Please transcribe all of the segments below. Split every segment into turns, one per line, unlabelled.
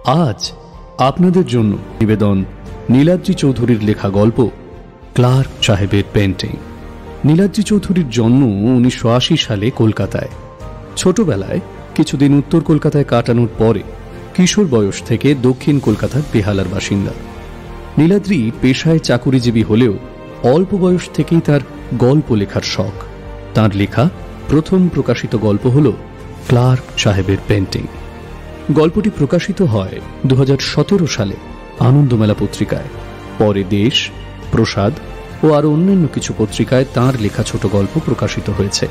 আজ আপনাদের জন্য নিবেদন নীলাদ্রি চৌধুরীর লেখা গল্প ক্লার্ক সাহেবের পেন্টিং। নীলাদ্রি চৌধুরীর জন্ম 1980 সালে কলকাতায়। ছোটবেলায় কিছুদিন উত্তর কলকাতায় কাটানোর পরে কিশোর বয়স থেকে দক্ষিণ কলকাতার বেহালার বাসিন্দা। নীলাদ্রি পেশায় চাকুরিজীবী হলেও অল্প বয়স থেকেই তার গল্প লেখার শখ। তার লেখা প্রথম প্রকাশিত গল্প হল ক্লার্ক সাহেবের পেন্টিং। গল্পটি প্রকাশিত হয় 2017 সালে আনন্দমেলা পত্রিকায়। পরে দেশ, প্রসাদ ও আরো অন্যান্য কিছু পত্রিকায় তাঁর লেখা ছোট গল্প প্রকাশিত হয়েছে।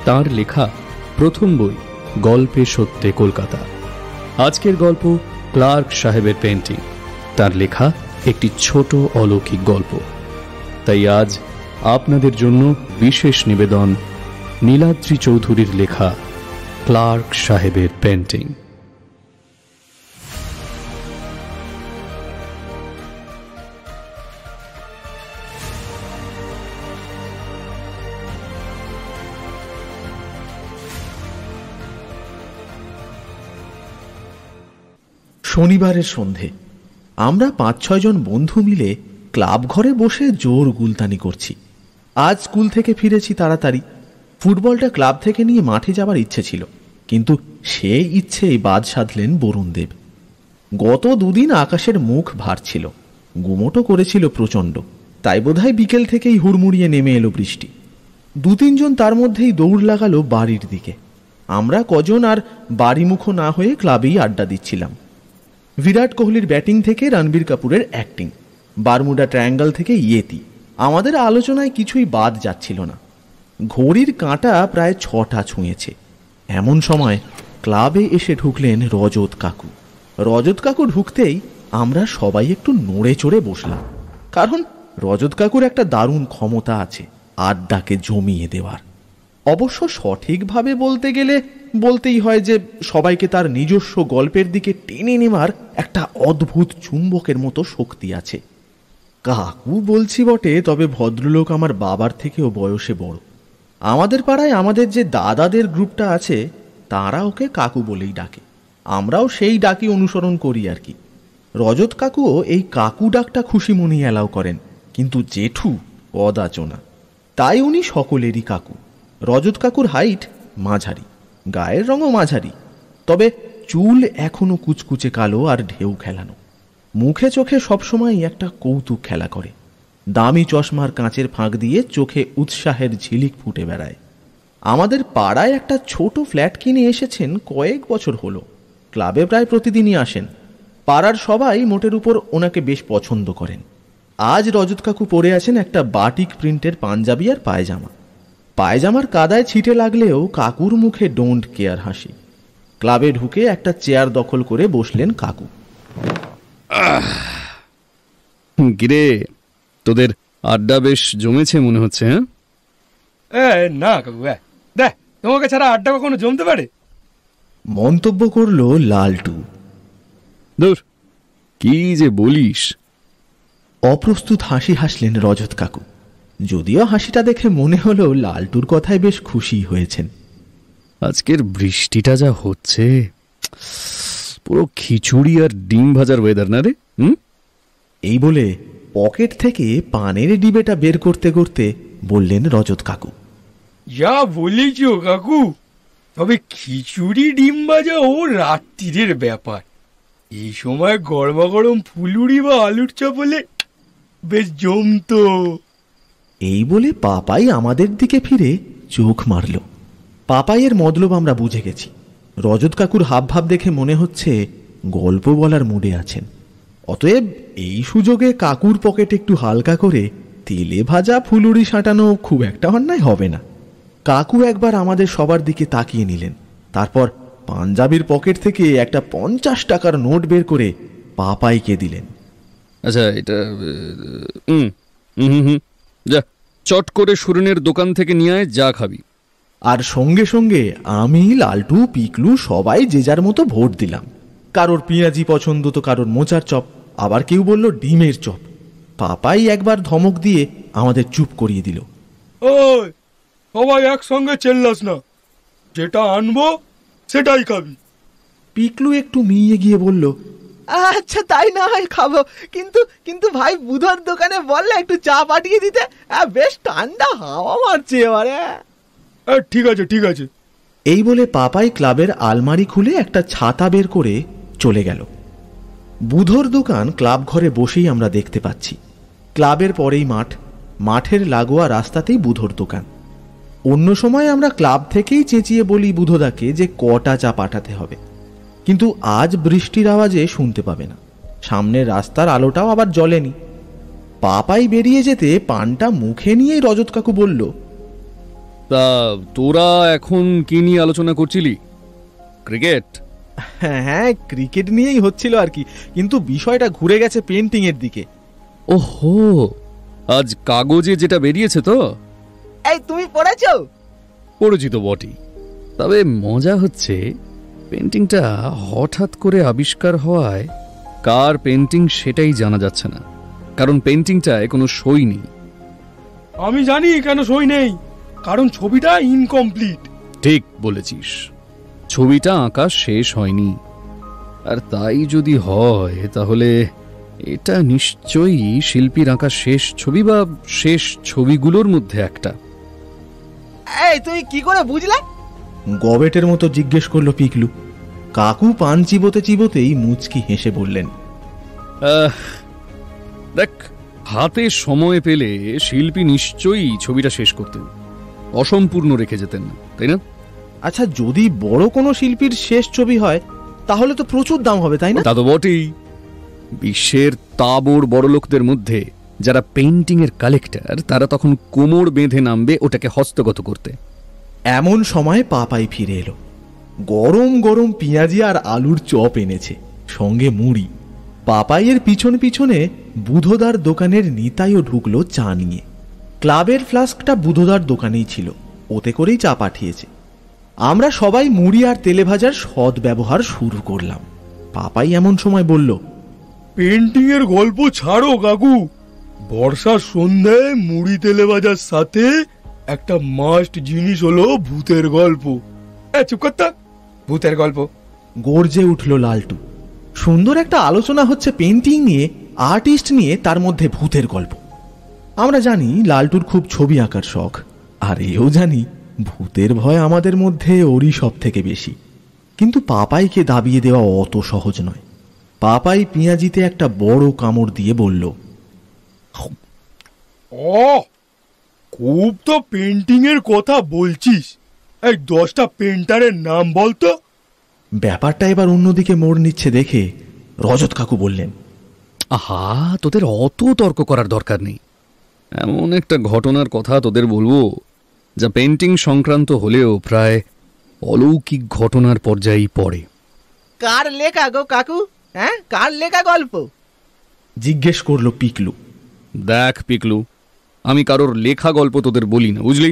তাঁর লেখা প্রথম বই গল্পে সত্যে কলকাতা। আজকের গল্প ক্লার্ক সাহেবের পেন্টিং। তার লেখা একটি ছোট অলৌকিক গল্প। তাই আজ আপনাদের জন্য বিশেষ নিবেদন নীলাদ্রি চৌধুরীর লেখা ক্লার্ক সাহেবের পেন্টিং।
শনিবারের সন্ধে আমরা 5-6 জন বন্ধু মিলে ক্লাব ঘরে বসে জোর গুলতানি করছি। আজ স্কুল থেকে ফিরেছি তাড়াতাড়ি। ফুটবলটা ক্লাব থেকে নিয়ে মাঠে যাবার ইচ্ছে ছিল, কিন্তু সেই ইচ্ছেই বাদ সাধলেন বরুণদেব। গত দুদিন আকাশের মুখ ভার ছিল, গুমোটো করেছিল প্রচণ্ড, তাই বোধহয় বিকেল থেকেই হুড়মুড়িয়ে নেমে এলো বৃষ্টি। 2-3 জন তার মধ্যেই দৌড় লাগালো বাড়ির দিকে। আমরা কজন আর বাড়িমুখো না হয়ে ক্লাবেই আড্ডা দিচ্ছিলাম। বিরাট কোহলির ব্যাটিং থেকে রণবীর কাপুরের অ্যাক্টিং, বারমুডা ট্রায়াঙ্গল থেকে ইয়েতি, আমাদের আলোচনায় কিছুই বাদ যাচ্ছিল না। ঘড়ির কাঁটা প্রায় 6টা ছুঁয়েছে। এমন সময় ক্লাবে এসে ঢুকলেন রজত কাকু। রজত কাকু ঢুকতেই আমরা সবাই একটু নড়ে চড়ে বসলাম, কারণ রজত কাকুর একটা দারুণ ক্ষমতা আছে আড্ডাকে জমিয়ে দেওয়ার। অবশ্য সঠিকভাবে বলতে গেলে বলতেই হয় যে সবাইকে তার নিজস্ব গল্পের দিকে টেনে নেওয়ার একটা অদ্ভুত চুম্বকের মতো শক্তি আছে। কাকু বলছি বটে, তবে ভদ্রলোক আমার বাবার থেকেও বয়সে বড়। আমাদের পাড়ায় আমাদের যে দাদাদের গ্রুপটা আছে তারা ওকে কাকু বলেই ডাকে, আমরাও সেই ডাকি অনুসরণ করি আর কি। রজত কাকুও এই কাকু ডাকটা খুশি মনে অ্যালাউ করেন, কিন্তু জেঠু অদাচনা, তাই উনি সকলেরই কাকু। রজত কাকুর হাইট মাঝারি, গায়ের রঙও মাঝারি, তবে চুল এখনো কুচকুচে কালো আর ঢেউ খেলানো। মুখে চোখে সবসময় একটা কৌতুক খেলা করে। দামি চশমার কাঁচের ফাঁক দিয়ে চোখে উৎসাহের ঝিলিক ফুটে বেড়ায়। আমাদের পাড়ায় একটা ছোট ফ্ল্যাট কিনে এসেছেন কয়েক বছর হলো। ক্লাবে প্রায় প্রতিদিনই আসেন। পাড়ার সবাই মোটের উপর ওনাকে বেশ পছন্দ করেন। আজ রজত কাকু পরে আছেন একটা বাটিক প্রিন্টের পাঞ্জাবি আর পায়জামা। পায়জামার কাদায় ছিটে লাগলেও কাকুর মুখে ডোন্ট কেয়ার হাসি। ক্লাবে ঢুকে একটা চেয়ার দখল করে বসলেন কাকু।
গিরে, তোদের আড্ডা বেশ জমেছে মনে হচ্ছে।
হ্যাঁ না কাকু, দেখ তোমাকে ছাড়া আড্ডা কখনো জমতে পারে?
মন্তব্য করলো লালটু।
দূর, কি যে বলিস।
অপ্রস্তুত হাসি হাসলেন রজত কাকু, যদিও হাসিটা দেখে মনে হলো লালটুর কথায় বেশ খুশি হয়েছেন।
আজকের বৃষ্টিটা যা হচ্ছে, পুরো খিচুড়ি আর ডিম ভাজার ওয়েদার না রে।
এই বলে পকেট থেকে পানের ডিবেটা বের করতে করতে বললেন রজত কাকু।
যা বলেছ কাকু, তবে খিচুড়ি ডিম ভাজা ও রাত্রিরের ব্যাপার। এই সময় গরমা গরম ফুলুরি বা আলুর চপ হলে বেশ জমতো।
এই বলে পাপাই আমাদের দিকে ফিরে চোখ মারল। পাপাইয়ের মতলব আমরা বুঝে গেছি। রজত কাকুর হাবভাব দেখে মনে হচ্ছে গল্প বলার মুডে আছেন। অতএব এই সুযোগে কাকুর পকেট একটু হালকা করে তেলে ভাজা ফুলুরি সাঁটানো খুব একটা অন্যায় হবে না। কাকু একবার আমাদের সবার দিকে তাকিয়ে নিলেন, তারপর পাঞ্জাবির পকেট থেকে একটা 50 টাকার নোট বের করে পাপাইকে দিলেন।
আচ্ছা, এটা যা চট করে সুরেনের দোকান থেকে নিয়ে আয়, যা খাবি।
আর সঙ্গে সঙ্গে আমি, লালটু, পিকলু সবাই যে যার মতো ভোট দিলাম। কারোর পেঁয়াজি পছন্দ তো কারোর মোচার চপ, আবার কেউ বলল ডিমের চপ। পাপাই একবার ধমক দিয়ে আমাদের চুপ করিয়ে দিল।
ওই সবাই একসঙ্গে চেল্লাস না, যেটা আনবো সেটাই খাবি।
পিকলু একটু মিয়ে গিয়ে বলল, আচ্ছা তাই না হয় খাবো, কিন্তু কিন্তু ভাই বুধর দোকানে বললে একটু চা পাঠিয়ে দিতে, বেশ ঠান্ডা হাওয়া মারছে এবারে।
ঠিক আছে ঠিক আছে।
এই বলে পাপাই ক্লাবের আলমারি খুলে একটা ছাতা বের করে চলে গেল। বুধর দোকান ক্লাব ঘরে বসেই আমরা দেখতে পাচ্ছি। ক্লাবের পরেই মাঠ, মাঠের লাগোয়া রাস্তাতেই বুধর দোকান। অন্য সময় আমরা ক্লাব থেকেই চেঁচিয়ে বলি বুধদাকে যে কটা চা পাঠাতে হবে, কিন্তু আজ বৃষ্টির আওয়াজে শুনতে পাবে না। সামনের রাস্তার আলোটাও আবার জ্বলেনি। পাপাই বেরিয়ে যেতে পানটা মুখে নিয়েই রজত কাকু বলল,
তা তোরা এখন কি নিয়ে আলোচনা করছিলি? ক্রিকেট?
হ্যাঁ, ক্রিকেট নিয়েই হচ্ছিল আর কি, কিন্তু বিষয়টা ঘুরে গেছে পেন্টিং এর দিকে।
ওহো, আজ কাগজে যেটা বেরিয়েছে তো?
এই তুমি পড়েছো?
পড়েছি তো বটেই, তবে মজা হচ্ছে পেন্টিংটা হঠাৎ করে আবিষ্কার হওয়ায় কার পেন্টিং সেটাই জানা যাচ্ছে না, কারণ পেন্টিংটায় কোনো সই নেই।
আমি জানি কেন সই নেই, কারণ ছবিটা ইনকমপ্লিট।
ঠিক বলেছিস, ছবিটা আঁকা শেষ হয়নি। আর তাই যদি হয় তাহলে এটা নিশ্চয়ই শিল্পীর আঁকা শেষ ছবি বা শেষ ছবিগুলোর মধ্যে একটা।
এই তুমি কি করে বুঝলে? গবেটের মতো জিজ্ঞেস করলো পিকলু। কাকু পান চিবোতে চিবোতেই মুচকি হেসে বললেন,
দেখ, হাতে সময় পেলে শিল্পী নিশ্চয়ই ছবিটা শেষ করতেন, অসম্পূর্ণ রেখে যেতেন না, তাই না?
আচ্ছা, যদি বড় কোনো শিল্পীর শেষ ছবি হয় তাহলে তো প্রচুর দাম হবে, তাই না?
তা তো বটেই। বিশ্বের তাবড় বড় লোকদের মধ্যে যারা পেইন্টিং এর কালেক্টর, তারা তখন কোমর বেঁধে নামবে ওটাকে হস্তগত করতে।
এমন সময় পাপাই ফিরে এলো। গরম গরম পেঁয়াজি আর আলুর চপ এনেছে, সঙ্গে মুড়ি। পাপাইয়ের পিছন পিছনে বুধদার দোকানের নিতাইও ঢুকলো চা নিয়ে। ক্লাবের ফ্লাস্কটা বুধদার দোকানেই ছিল, ওতে করেই চা পাঠিয়েছে। আমরা সবাই মুড়ি আর তেলে ভাজার সৎ ব্যবহার শুরু করলাম। পাপাই এমন সময় বলল,
পেন্টিং এর গল্প ছাড়ো কাকু, বর্ষার সন্ধ্যায় মুড়ি তেলে ভাজার সাথে একটা মাস্ট জিনিস হলো ভূতের গল্প। চুপ করতে, ভূতের গল্প।
গর্জে উঠল লালটু। সুন্দর একটা আলোচনা হচ্ছে পেন্টিং নিয়ে, আর্টিস্ট নিয়ে, তার মধ্যে ভূতের গল্প। আমরা জানি লালটুর খুব ছবি আঁকার শখ, আর এও জানি ভূতের ভয় আমাদের মধ্যে ওরই সব থেকে বেশি। কিন্তু পাপাইকে দাবিয়ে দেওয়া অত সহজ নয়। পাপাই পেঁয়াজিতে একটা বড় কামড় দিয়ে বলল,
খুব তো পেন্টিং এর কথা বলছিস, এই 10টা পেন্টারের নাম বলতো।
ব্যাপারটা এবার অন্যদিকে মোড় নিচ্ছে দেখে রজত কাকু বললেন,
আহা, তোদের অত তর্ক করার দরকার নেই। এমন একটা ঘটনার কথা তোদের বলবো যা পেন্টিং সংক্রান্ত হলেও প্রায় অলৌকিক ঘটনার পর্যায়েই পড়ে।
কার লেখা গো কাকু? হ্যাঁ, কার লেখা গল্প? জিজ্ঞেস করলো পিকলু।
দেখ পিকলু, আমি কারোর লেখা গল্প তোদের বলি না, বুঝলি?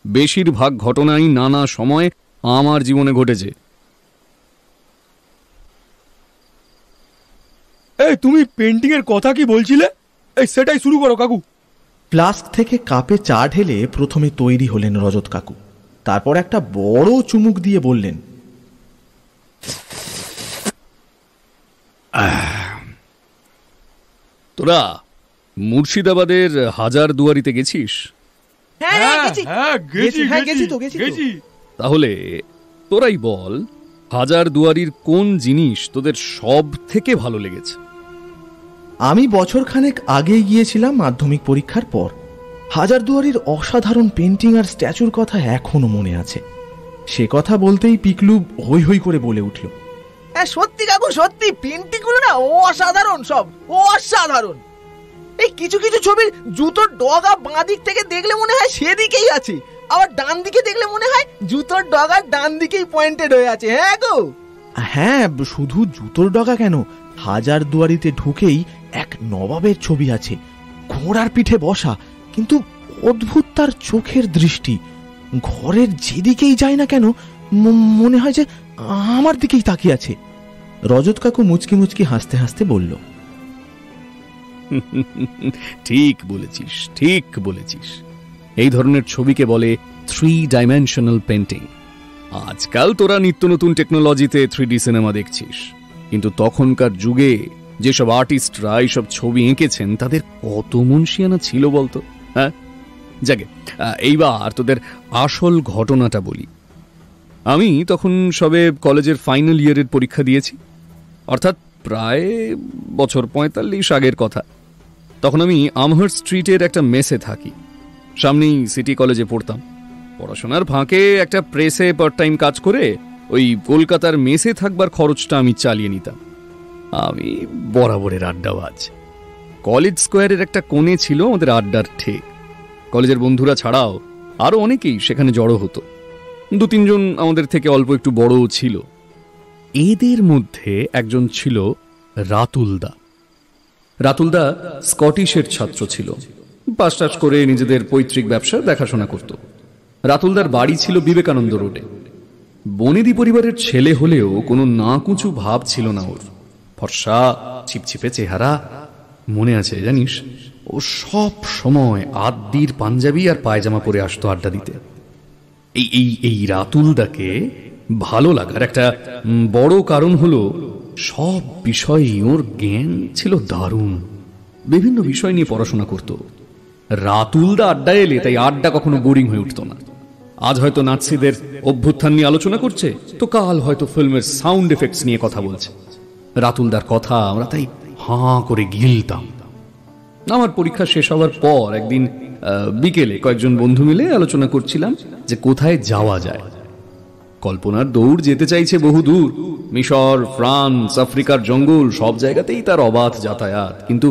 বেশিরভাগ ঘটনাই নানা সময় আমার জীবনে ঘটেছে।
এই তুমি পেন্টিং এর কথা কি বলছিলে? এই সেটাই শুরু করো কাকু।
ফ্লাস্ক থেকে কাপে চা ঢেলে প্রথমে তৈরি হলেন রজত কাকু। তারপর একটা বড় চুমুক দিয়ে বললেন,
তোরা মুর্শিদাবাদের হাজার দুয়ারিতে গেছিস? তাহলে তোরাই বল, হাজার দুয়ারির কোন জিনিস তোদের সব থেকে ভালো লেগেছে?
আমি বছরখানেক আগেই গিয়েছিলাম মাধ্যমিক পরীক্ষার পর। হাজারদুয়ারির অসাধারণ পেন্টিং আর স্ট্যাচুর কথা এখনো মনে আছে। সে কথা বলতেই পিকলু হই হই করে বলে উঠল, হ্যাঁ সত্যি কাকু, সত্যি পেন্টিং গুলো না অসাধারণ, সব অসাধারণ। এই কিছু কিছু ছবির জুতোর ডগা বাঁ দিক থেকে দেখলে মনে হয় সেদিকেই আছে, আবার ডান দিকে দেখলে মনে হয় জুতোর ডগা ডান দিকেই পয়েন্টেড হয়ে আছে। হ্যাঁ গো, হ্যাঁ, শুধু জুতোর ডগা কেন, হাজারদুয়ারিতে ঢুকেই এক নবাবের ছবি আছে, ঘোড়ার পিঠে বসা, কিন্তু অদ্ভুত তার চোখের দৃষ্টি। ঘরের যেদিকেই যায় না কেন মনে হয় যে আমার দিকেই তাকিয়ে আছে। রজত কাকু মুচকি মুচকি হাসতে হাসতে বলল,
ঠিক বলেছিস, ঠিক বলেছিস। এই ধরনের ছবিকে বলে 3 ডাইমেনশনাল পেন্টিং। আজকাল তোরা নিত্য নতুন টেকনোলজিতে 3D সিনেমা দেখছিস, কিন্তু তখনকার যুগে যেসব আর্টিস্টরা এইসব ছবি এঁকেছেন তাদের কত মুনশিয়ানা ছিল বলতো। হ্যাঁ, যাকে এইবার তোদের আসল ঘটনাটা বলি। আমি তখন সবে কলেজের ফাইনাল ইয়ারের পরীক্ষা দিয়েছি, অর্থাৎ প্রায় বছর 45 আগের কথা। তখন আমি আমহার্স্ট স্ট্রিটের একটা মেসে থাকি, সামনেই সিটি কলেজে পড়তাম। পড়াশোনার ফাঁকে একটা প্রেসে পার্ট টাইম কাজ করে ওই কলকাতার মেসে থাকবার খরচটা আমি চালিয়ে নিতাম। আমি বরাবরের আড্ডাবাজ। কলেজ স্কোয়ারের একটা কোণে ছিল আমাদের আড্ডার ঠেক। কলেজের বন্ধুরা ছাড়াও আরো অনেকেই সেখানে জড়ো হতো। 2-3 জন আমাদের থেকে অল্প একটু বড়ও ছিল। এদের মধ্যে একজন ছিল রাতুলদা। রাতুলদা স্কটিশের ছাত্র ছিল, পাস টাস করে নিজেদের পৈতৃক ব্যবসা দেখাশোনা করত। রাতুলদার বাড়ি ছিল বিবেকানন্দ রোডে। বনেদি পরিবারের ছেলে হলেও কোনো নাকুচু ভাব ছিল না ওর। ফর্সা ছিপছিপে চেহারা, মনে আছে জানিস, ও সব সময় আদ্দির পাঞ্জাবি আর পায়জামা পরে আসতো আড্ডা দিতে। এই রাতুলদাকে ভালো লাগার একটা বড় কারণ হলো সব বিষয়ে ওর জ্ঞান ছিল দারুণ। বিভিন্ন বিষয় নিয়ে পড়াশোনা করত। রাতুলদা আড্ডায় এলে তাই আড্ডা কখনো বোরিং হয়ে উঠত না। আজ হয়তো নাৎসিদের অভ্যুত্থান নিয়ে আলোচনা করছে, তো কাল হয়তো ফিল্মের সাউন্ড এফেক্টস নিয়ে কথা বলছে। রাতুলদার কথা আমরা তাই হাঁ করে গিলতাম। আমার পরীক্ষা শেষ হওয়ার পর একদিন বিকেলে কয়েকজন বন্ধু মিলে আলোচনা করছিলাম যে কোথায় যাওয়া যায়। কল্পনার দৌড় যেতে চাইছে বহু দূর, মিশর, ফ্রান্স, আফ্রিকার জঙ্গল, সব জায়গাতেই তার অবাধ যাতায়াত, কিন্তু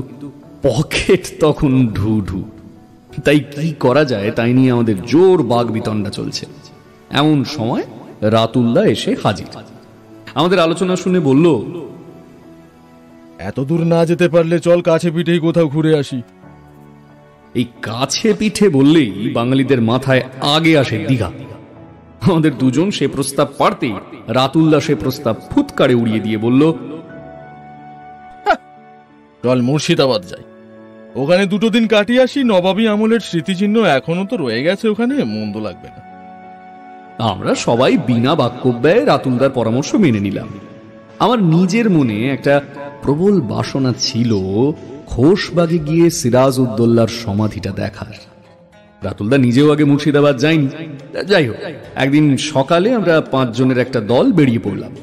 পকেট তখন ঢু ঢু। তাই কি করা যায় তাই নিয়ে আমাদের জোর বাগ বিতণ্ডা চলছে। এমন সময় রাতুলদা এসে হাজির। আমাদের আলোচনা শুনে বলল,
এত দূর না যেতে পারলে চল কাছে পিঠেই কোথাও ঘুরে আসি।
এই কাছে পিঠে বললেই বাঙালিদের মাথায় আগে আসে দীঘা। আমাদের দুজন সে প্রস্তাব পারতেই রাতুলদা সে প্রস্তাব ফুৎকারে উড়িয়ে দিয়ে বলল,
চল মুর্শিদাবাদ যাই, ওখানে 2 দিন কাটিয়ে আসি। নবাবী আমলের স্মৃতিচিহ্ন এখনো তো রয়ে গেছে ওখানে, মন্দ লাগবে না।
আমরা সবাই বিনা বাক্যব্যয়ে রাতুলদার পরামর্শ মেনে নিলাম। আমার নিজের মনে একটা প্রবল বাসনা ছিল খোশবাগে গিয়ে সিরাজউদ্দৌলার সমাধিটা দেখার। রাতুলদা নিজেও আগে মুর্শিদাবাদ যায়নি। যাই হোক, একদিন সকালে আমরা 5 জনের একটা দল বেরিয়ে পড়লাম।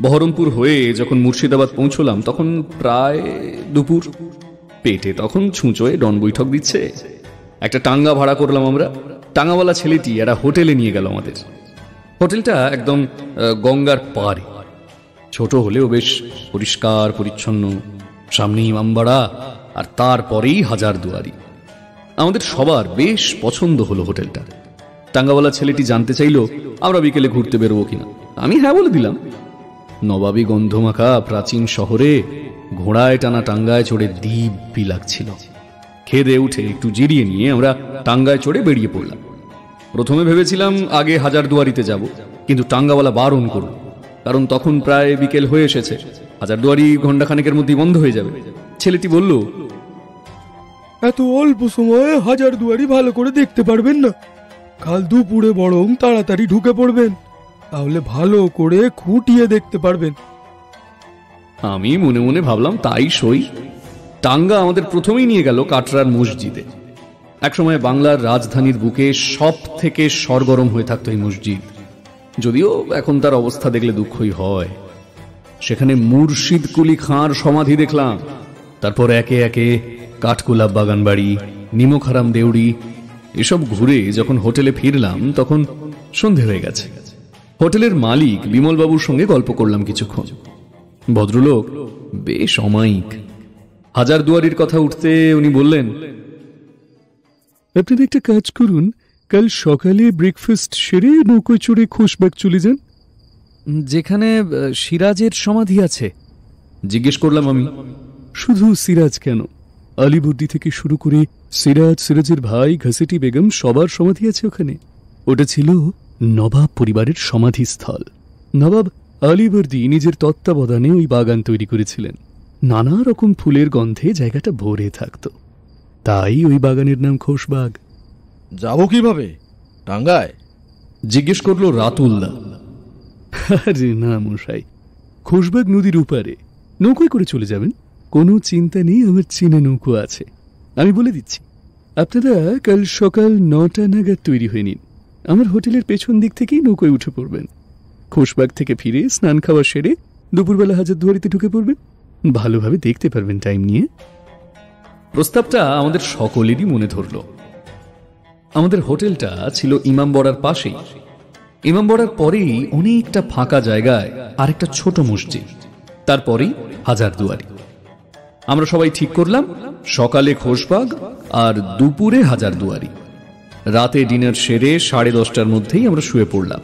বহরমপুর হয়ে যখন মুর্শিদাবাদ পৌঁছলাম তখন প্রায় দুপুর। পেটে তখন ছুঁচোয় ডন বৈঠক দিচ্ছে। একটা টাঙ্গা ভাড়া করলাম আমরা। টাঙ্গাওয়ালা ছেলেটি একটা হোটেলে নিয়ে গেল আমাদের। হোটেলটা একদম গঙ্গার পাড়ে, ছোট হলেও বেশ পরিষ্কার পরিচ্ছন্ন। সামনে ইমামবাড়া আর তারপরেই হাজারদুয়ারি। আমাদের সবার বেশ পছন্দ হলো হোটেলটা। টাঙ্গাওয়ালা ছেলেটি জানতে চাইল আমরা বিকেলে ঘুরতে বেরোবো কিনা। আমি হ্যাঁ বলে দিলাম। নবাবী গন্ধমাখা প্রাচীন শহরে ঘোড়ায় টানা টাঙ্গায় চড়ে দিব্যি লাগছিল। খেদে উঠে একটু জিরিয়ে নিয়ে আমরা টাঙ্গায় চড়ে বেরিয়ে পড়লাম। প্রথমে ভেবেছিলাম আগে হাজারদুয়ারিতে যাব, কিন্তু টাঙ্গাওয়ালা বারণ করল, কারণ তখন প্রায় বিকেল হয়ে এসেছে। হাজারদুয়ারি ঘণ্টাখানেকের মধ্যেই বন্ধ হয়ে যাবে। ছেলেটি বলল,
এত অল্প সময়ে হাজারদুয়ারি ভালো করে দেখতে পারবেন না, কাল দুপুরে বরং তাড়াতাড়ি ঢুকে পড়বেন, তাহলে ভালো করে খুঁটিয়ে দেখতে পারবেন।
আমি মনে মনে ভাবলাম তাই সই। টাঙ্গা আমাদের প্রথমেই নিয়ে গেল কাটরার মসজিদে। একসময় বাংলার রাজধানীর বুকে সব থেকে সরগরম হয়ে থাকতো এই মসজিদ, যদিও এখন তার অবস্থা দেখলে দুঃখই হয়। সেখানে মুর্শিদ কুলি খাঁর সমাধি দেখলাম। তারপর একে একে কাঠগোলাপ বাগান বাড়ি, নিমখারাম দেউড়ি, এসব ঘুরে যখন হোটেলে ফিরলাম তখন সন্ধে হয়ে গেছে। হোটেলের মালিক বিমলবাবুর সঙ্গে গল্প করলাম কিছুক্ষণ। ভদ্রলোক বেশ অমায়িক। হাজারদুয়ারির কথা উঠতে উনি বললেন,
আপনারা একটা কাজ করুন, কাল সকালে ব্রেকফাস্ট সেরে নৌকোয় চড়ে খোশবাগ চলে যান।
যেখানে সিরাজের সমাধি আছে? জিজ্ঞেস করলাম আমি।
শুধু সিরাজ কেন, আলিবর্দি থেকে শুরু করে সিরাজ, সিরাজের ভাই, ঘাসেটি বেগম সবার সমাধি আছে ওখানে। ওটা ছিল নবাব পরিবারের সমাধিস্থল। নবাব আলিবর্দি নিজের তত্ত্বাবধানে ওই বাগান তৈরি করেছিলেন। নানা রকম ফুলের গন্ধে জায়গাটা ভরে থাকত, তাই ওই বাগানের নাম খোশবাগ।
যাব কিভাবে টাঙ্গায়?
জিজ্ঞেস করলো রাতুলদা।
আরে না মশাই, খোশবাগ নদীর উপারে নৌকোয় করে চলে যাবেন, কোনো চিন্তা নেই, আমার চেনা নৌকো আছে। আমি বলে দিচ্ছি, আপনারা কাল সকাল 9টা নাগাদ তৈরি হয়ে নিন, আমার হোটেলের পেছন দিক থেকেই নৌকোয় উঠে পড়বেন। খোশবাগ থেকে ফিরে স্নান খাওয়া সেরে দুপুরবেলা হাজারদুয়ারিতে ঢুকে পড়বেন, ভালোভাবে দেখতে পারবেন টাইম নিয়ে।
প্রস্তাবটা আমাদের সকলেরই মনে ধরল। আমাদের হোটেলটা ছিল ইমামবাড়ার পাশেই। ইমামবাড়ার পরেই অনেকটা ফাঁকা জায়গায় আরেকটা ছোট মসজিদ, তারপরেই হাজারদুয়ারি। আমরা সবাই ঠিক করলাম সকালে খোশবাগ আর দুপুরে হাজারদুয়ারি। রাতে ডিনার সেরে 10:30টার মধ্যেই আমরা শুয়ে পড়লাম।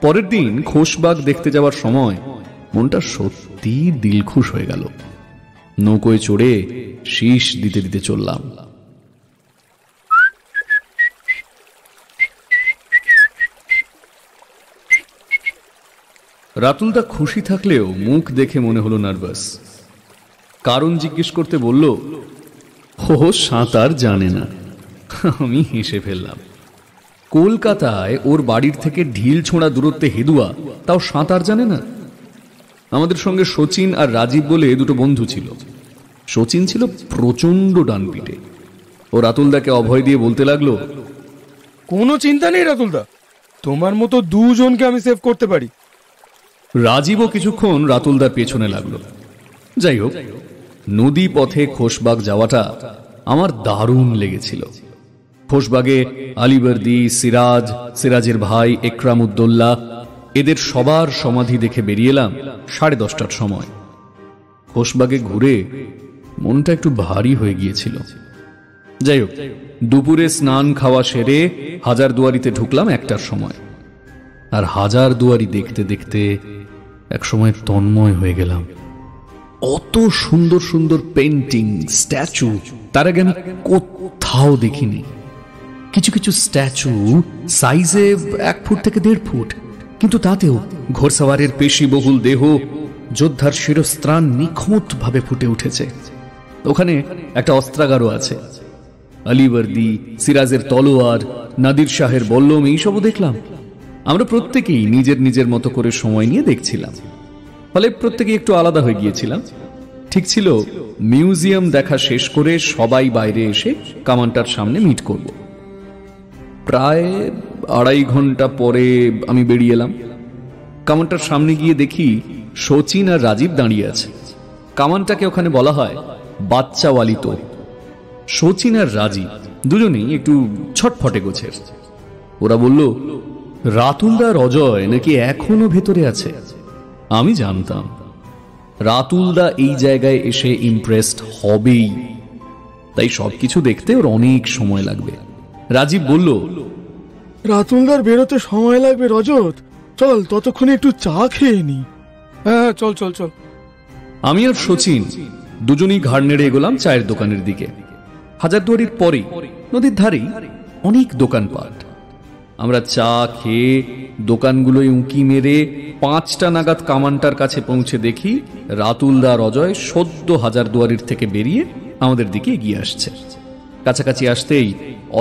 পরের দিন খোশবাগ দেখতে যাওয়ার সময় মনটা সত্যি দিলখুশ হয়ে গেল। নৌকোয় চড়ে শীষ দিতে দিতে চললাম। রাতুলদা খুশি থাকলেও মুখ দেখে মনে হলো নার্ভাস। কারণ জিজ্ঞেস করতে বলল, ও সাঁতার জানে না। আমি হেসে ফেললাম। কলকাতায় ওর বাড়ির থেকে ঢিল ছোঁড়া দূরত্বে হেদুয়া, তাও সাঁতার জানে না? আমাদের সঙ্গে শচীন আর রাজীব বলে দুটো বন্ধু ছিল। শচীন ছিল প্রচন্ড ডানপিটে। ও রাতুলদাকে অভয় দিয়ে বলতে লাগলো,
কোনো চিন্তা নেই রাতুলদা, তোমার মতো দুজনকে আমি সেভ করতে পারি।
রাজীবও কিছুক্ষণ রাতুলদার পেছনে লাগলো। যাই হোক, নদী পথে খোশবাগ যাওয়াটা আমার দারুণ লেগেছিল। খোশবাগে আলীবর্দী, সিরাজ, সিরাজের ভাই একরামউদ্দৌলা, এদের সবার সমাধি দেখে বেরিয়ে এলাম 10:30টার সময়। খোশবাগে ঘুরে মনটা একটু ভারী হয়ে গিয়েছিল। যাই হোক, দুপুরে স্নান খাওয়া সেরে হাজারদুয়ারিতে ঢুকলাম 1টার সময়। আর হাজারদুয়ারি দেখতে দেখতে এক সময় তন্ময় হয়ে গেলাম। অত সুন্দর সুন্দর পেন্টিং, স্ট্যাচু তার আগে আমি কোথাও দেখিনি। কিছু কিছু স্ট্যাচু সাইজে 1 ফুট থেকে 1.5 ফুট, কিন্তু তাতেও ঘোড়সওয়ারের পেশিবহুল দেহ, যোদ্ধার শিরস্ত্রাণ নিখুঁত ভাবে ফুটে উঠেছে। ওখানে একটা অস্ত্রাগারও আছে। আলীবর্দী, সিরাজের তলোয়ার, নাদির শাহের বল্লম, এইসবও দেখলাম। আমরা প্রত্যেকেই নিজের নিজের মতো করে সময় নিয়ে দেখছিলাম, ফলে প্রত্যেকে একটু আলাদা হয়ে গিয়েছিলাম। ঠিক ছিল মিউজিয়াম দেখা শেষ করে সবাই বাইরে এসে কামানটার সামনে মিট করব। প্রায় 2.5 ঘন্টা পরে আমি বেরিয়ে এলাম। কামানটার সামনে গিয়ে দেখি শচীন আর রাজীব দাঁড়িয়ে আছে। কামানটাকে ওখানে বলা হয় বাচ্চাওয়ালি তোপ। শচীন আর রাজীব দুজনেই একটু ছটফটে গোছের। ওরা বলল, রাতুলদা আর অজয় নাকি এখনো ভেতরে আছে। আমি জানতাম রাতুলদা এই জায়গায় এসে ইমপ্রেসড হবেই, তাই সবকিছু দেখতে ওর অনেক সময় লাগবে। রাজীব বলল,
রাতুলদার বেরোতে সময় লাগবে রজত, চল ততক্ষণে একটু চা খেয়ে নি।
হ্যাঁ, চল চল চল।
আমি আর শচীন দুজনেই ঘাড় নেড়ে এগোলাম চায়ের দোকানের দিকে। হাজারদুয়ারির পরে নদীর ধারেই অনেক দোকানপাট। আমরা চা খেয়ে দোকানগুলোয় উঁকি মেরে 5টা নাগাদ কামানটার কাছে পৌঁছে দেখি রাতুলদা আর অজয় সদ্য হাজারদুয়ারির থেকে বেরিয়ে আমাদের দিকে এগিয়ে আসছে। কাছাকাছি আসতেই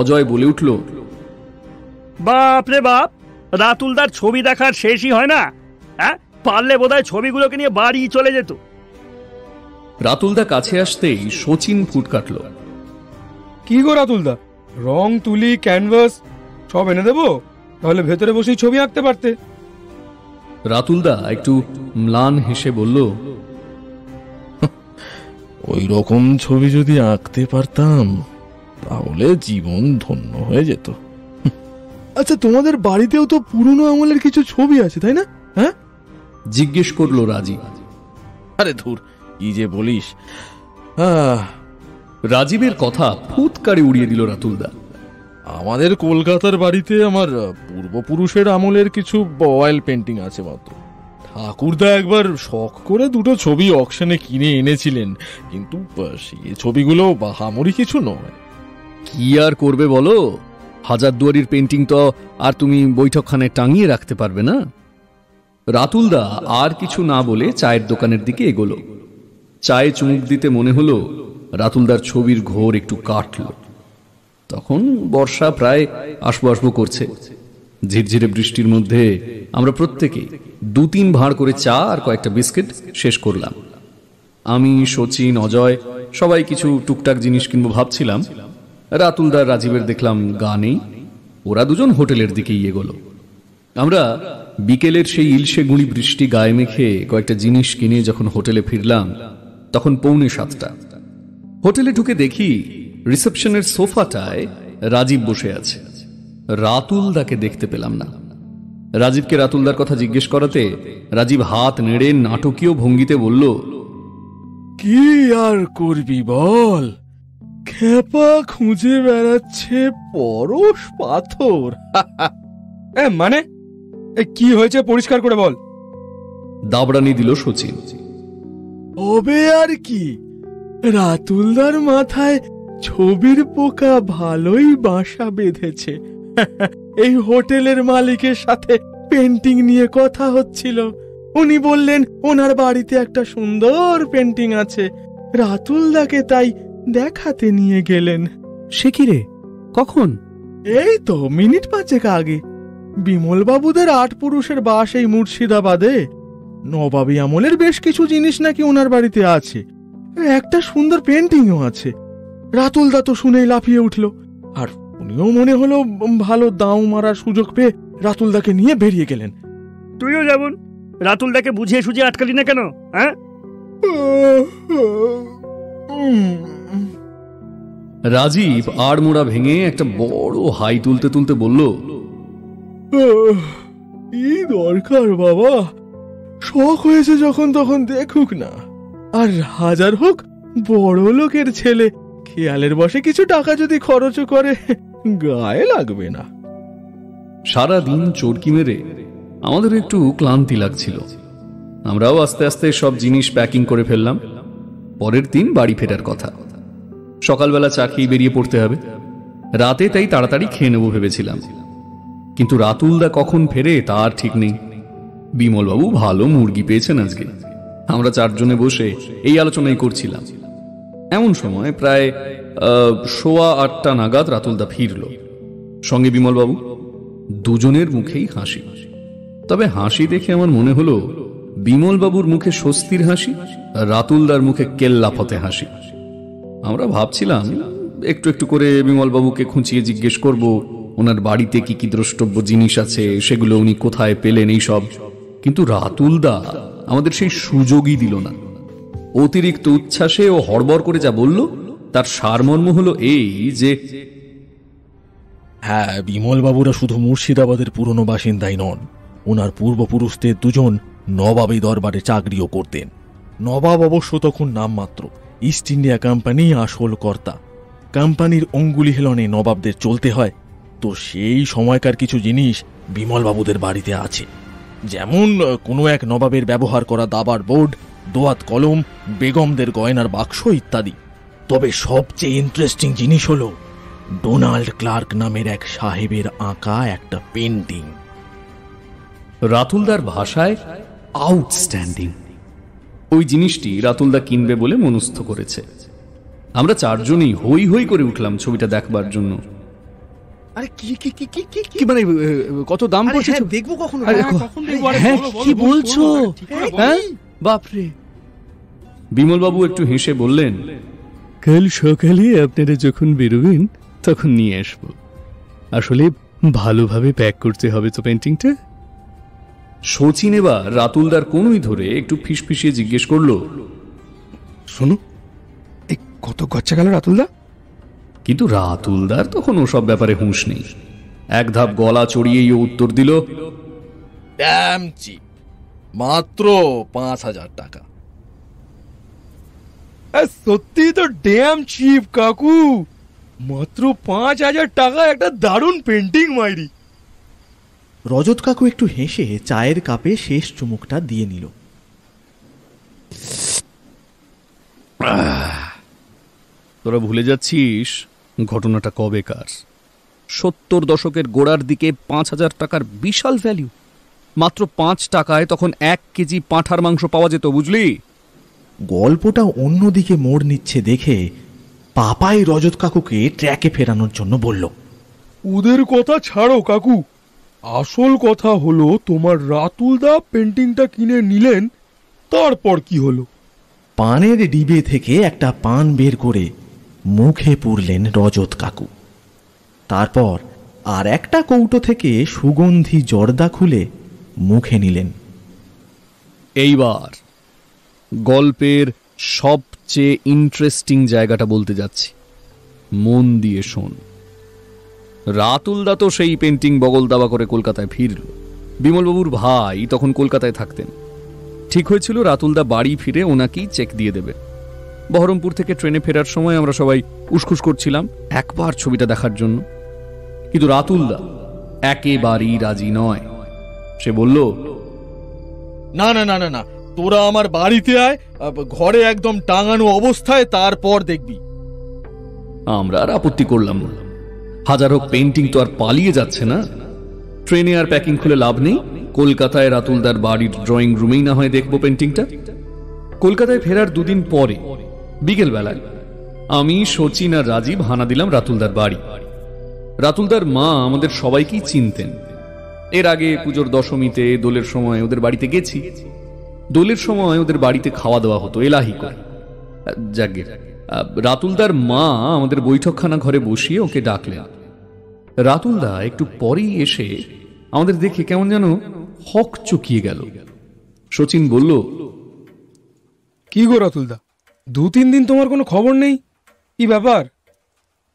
অজয় বলে উঠল,
বাপ রে বাপ, রাতুলদার ছবি দেখার শেষই হয় না। হ্যাঁ, পারলে বোধহয় ছবিগুলোকে নিয়ে বাড়ি চলে যেত।
রাতুলদা কাছে আসতেই শচীন ফুট কাটল।
কি গো রাতুলদা, রং তুলি ক্যানভাস সব এনে দেবো, তাহলে ভেতরে বসেই ছবি আঁকতে পারতে।
রাতুলদা একটু ম্লান হেসে বলল,
ওই রকম ছবি যদি আঁকতে পারতাম তাহলে জীবন ধন্য হয়ে যেত।
আচ্ছা, তোমাদের বাড়িতেও তো পুরনো আমলের কিছু ছবি আছে, তাই না? হ্যাঁ,
জিজ্ঞেস করলো রাজীব।
আরে ধুর, কি যে বলিস।
রাজীবের কথা ফুৎকারে উড়িয়ে দিল রাতুলদা।
আমাদের কলকাতার বাড়িতে আমার পূর্বপুরুষের আমলের কিছু অয়েল পেন্টিং আছে মাত্র। ঠাকুরদা একবার শখ করে 2টো ছবি অকশনে কিনে এনেছিলেন, কিন্তু সে ছবিগুলো বাহামরি কিছু নয়।
কি আর করবে বলো, হাজারদুয়ারির পেন্টিং তো আর তুমি বৈঠকখানে টাঙিয়ে রাখতে পারবে না। রাতুলদা আর কিছু না বলে চায়ের দোকানের দিকে এগোলো। চায়ে চুমুক দিতে মনে হলো রাতুলদার ছবির ঘোর একটু কাটল। তখন বর্ষা প্রায় আসবো আসবো করছে। ঝিরঝিরে বৃষ্টির মধ্যে আমরা প্রত্যেকেই 2-3 ভাঁড় করে চা আর কয়েকটা বিস্কিট শেষ করলাম। আমি, শচীন, অজয় সবাই কিছু টুকটাক জিনিস কিনবো ভাবছিলাম। রাতুলদার, রাজীবের দেখলাম গা নেই। ওরা দুজন হোটেলের দিকে এগোলো। আমরা বিকেলের সেই ইলশে গুঁড়ি বৃষ্টি গায়ে মেখে কয়েকটা জিনিস কিনে যখন হোটেলে ফিরলাম তখন 6:45। হোটেলে ঢুকে দেখি রিসেপশনের সোফাটায় রাজীব বসে আছে। রাতুলদাকে দেখতে পেলাম না। রাজীবকে রাতুলদার কথা জিজ্ঞেস করাতে রাজীব হাত নেড়ে নাটকীয় ভঙ্গিতে বলল,
কি আর করবি বল, খেপা খুঁজে বেড়াচ্ছে পরশ পাথর।
মানে কি হয়েছে পরিষ্কার করে বল।
দাবড়ানি দিল শচীন।
হবে আর কি, রাতুলদার মাথায় ছবির পোকা ভালোই বাসা বেঁধেছে। এই হোটেলের মালিকের সাথে পেন্টিং নিয়ে কথা হচ্ছিল। উনি বললেন ওনার বাড়িতে একটা সুন্দর পেন্টিং আছে, রাতুলদাকে তাই দেখাতে নিয়ে গেলেন।
সে কি রে, কখন?
এই তো মিনিট 5 আগে। বিমল বাবুদের 8 পুরুষের বাস এই মুর্শিদাবাদে। নবাবী আমলের বেশ কিছু জিনিস নাকি ওনার বাড়িতে আছে, একটা সুন্দর পেন্টিংও আছে। রাতুলদা তো শুনেই লাফিয়ে উঠল, আর উনিও মনে হলো ভালো দাও মারার সুযোগ পেয়ে রাতুলদাকে নিয়ে বেরিয়ে গেলেন।
তুইও যেমন রাতুলদাকে বুঝিয়ে সুঝিয়ে আটকালি না কেন? হ্যাঁ,
রাজীব আড়মোড়া ভেঙে একটা বড় হাই তুলতে তুলতে বলল,
কি দরকার বাবা, শখ হয়েছে যখন তখন দেখুক না। আর হাজার হোক বড় লোকের ছেলে, খেয়ালের বসে কিছু টাকা যদি খরচও করে গায়ে লাগবে না।
সারাদিন চরকি মেরে আমাদের একটু ক্লান্তি লাগছিল। আমরাও আস্তে আস্তে সব জিনিস প্যাকিং করে ফেললাম। পরের দিন বাড়ি ফেরার কথা। সকালবেলা চা খেয়ে বেরিয়ে পড়তে হবে। রাতে তাই তাড়াতাড়ি খেয়ে নেবো ভেবেছিলাম, কিন্তু রাতুলদা কখন ফেরে তার ঠিক নেই। বিমলবাবু ভালো মুরগি পেয়েছেন আজকে। আমরা 4 জনে বসে এই আলোচনাই করছিলাম। এমন সময় প্রায় 8:15 নাগাদ রাতুলদা ফিরল, সঙ্গে বিমলবাবু। দুজনের মুখেই হাসি। তবে হাসি দেখে আমার মনে হলো বিমলবাবুর মুখে স্বস্তির হাসি আর রাতুলদার মুখে কেল্লাফতে হাসি। আমরা ভাবছিলাম একটু একটু করে বিমলবাবুকে খুঁচিয়ে জিজ্ঞেস করব ওনার বাড়িতে কি কি দ্রষ্টব্য জিনিস আছে, সেগুলো উনি কোথায় পেলেন, এই সব। কিন্তু রাতুলদা আমাদের সেই সুযোগই দিল না। অতিরিক্ত উচ্ছ্বাসে ও হড়বড় করে যা বলল তার সারমর্ম হলো এই যে,
হ্যাঁ, বিমল বাবুরা শুধু মুর্শিদাবাদের পুরনো বাসিন্দাই নন, ওনার পূর্বপুরুষদের 2 জন নবাবী দরবারে চাকরিও করতেন। নবাব অবশ্য তখন নামমাত্র, ইস্ট ইন্ডিয়া কোম্পানি আসল কর্তা। কোম্পানির অঙ্গুলি হেলনে নবাবদের চলতে হয়। তো সেই সময়কার কিছু জিনিস বিমল বাবুদের বাড়িতে আছে, যেমন কোনো এক নবাবের ব্যবহার করা দাবার বোর্ড, দোয়াত কলম, বেগমদের গয়নার বাক্স ইত্যাদি। তবে সবচেয়ে ইন্টারেস্টিং জিনিস হলো ডোনাল্ড ক্লার্ক নামের এক সাহেবের আঁকা একটা পেন্টিং।
রাতুলদার ভাষায় আউটস্ট্যান্ডিং। ওই জিনিসটি রাতুলদা কিনবে বলে মনস্থ করেছে। আমরা 4 জনই হই হই করে উঠলাম ছবিটা দেখবার জন্য।
আরে কি কি কি কি কি
কি মানে কত দাম পড়ছে?
দেখবো কখন?
হ্যাঁ, কি বলছো? হ্যাঁ, বাপরে।
বিমলবাবু একটু হেসে বললেন,
কাল সকালে আপনারা যখন বেরোবেন তখন নিয়ে আসবো। আসলে ভালোভাবে প্যাক করতে হবে তো পেন্টিংটা।
শচীন এবার রাতুলদার কোনই ধরে একটু ফিসফিসিয়ে জিজ্ঞেস করলো,
শোনো, এই কত গচ্চা গেল রাতুলদা?
কিন্তু রাতুলদার তখন ওসব ব্যাপারে হুঁশ নেই। এক ধাপ গলা চড়িয়েই ও উত্তর দিল,
ড্যাম চিপ, মাত্র 5,000 টাকা।
সত্যি তো ড্যাম চিপ কাকু, মাত্র 5,000 টাকা একটা দারুণ পেন্টিং মাইরি।
রজত কাকু একটু হেসে চায়ের কাপে শেষ চুমুকটা দিয়ে নিল।
তোরা ভুলে যাচ্ছিস ঘটনাটা কবেকার। 70 দশকের গোড়ার দিকে 5,000 টাকার বিশাল ভ্যালু। মাত্র 5 টাকায় তখন 1 কেজি পাঁঠার মাংস পাওয়া যেত, বুঝলি?
গল্পটা অন্যদিকে মোড় নিচ্ছে দেখে পাপাই রজত কাকুকে ট্র্যাকে ফেরানোর জন্য বলল,
ওদের কথা ছাড়ো কাকু, আসল কথা হলো, তোমার রাতুলদা পেন্টিংটা কিনে নিলেন, তারপর কি হলো?
পানের ডিবে থেকে একটা পান বের করে মুখে পুরলেন রজত কাকু। তারপর আর একটা কৌটো থেকে সুগন্ধি জর্দা খুলে মুখে নিলেন।
এইবার গল্পের সবচেয়ে ইন্টারেস্টিং জায়গাটা বলতে যাচ্ছি, মন দিয়ে শোন। রাতুলদা তো সেই পেন্টিং বগল দাবা করে কলকাতায় ফিরল। বিমলবাবুর ভাই তখন কলকাতায় থাকতেন। ঠিক হয়েছিল রাতুলদা বাড়ি ফিরে ওনাকেই চেক দিয়ে দেবে। বহরমপুর থেকে ট্রেনে ফেরার সময় আমরা সবাই উসখুস করছিলাম একবার ছবিটা দেখার জন্য, কিন্তু রাতুলদা একেবারেই রাজি নয়। সে বলল,
না না না না না, তোরা আমার বাড়িতে আয়, ঘরে একদম টাঙানো অবস্থায়, তারপর দেখবি।
আমরা আর আপত্তি করলাম না। হাজার হোক পেন্টিং তো আর পালিয়ে যাচ্ছে না। ট্রেনে আর প্যাকিং খুলে লাভ নেই, কলকাতায় রাতুলদার বাড়ির ড্রয়িং রুমেই না হয় দেখবো পেন্টিংটা। কলকাতায় ফেরার দুদিন পরে বিকেল বেলায় আমি, শচীন আর রাজীব হানা দিলাম রাতুলদার বাড়ি। রাতুলদার মা আমাদের সবাইকেই চিনতেন। এর আগে পুজোর দশমীতে দোলের সময় ওদের বাড়িতে গেছি। দোলের সময় ওদের বাড়িতে খাওয়া দাওয়া হতো এলাহি করে। যাকে রাতুলদার মা আমাদের বৈঠকখানা ঘরে বসিয়ে ওকে ডাকলেন। রাতুলদা একটু পরেই এসে আমাদের দেখে কেমন যেন হক চকিয়ে গেল। শচীন বলল,
কি গো রাতুলদা, 2-3 দিন তোমার কোনো খবর নেই, কি ব্যাপার?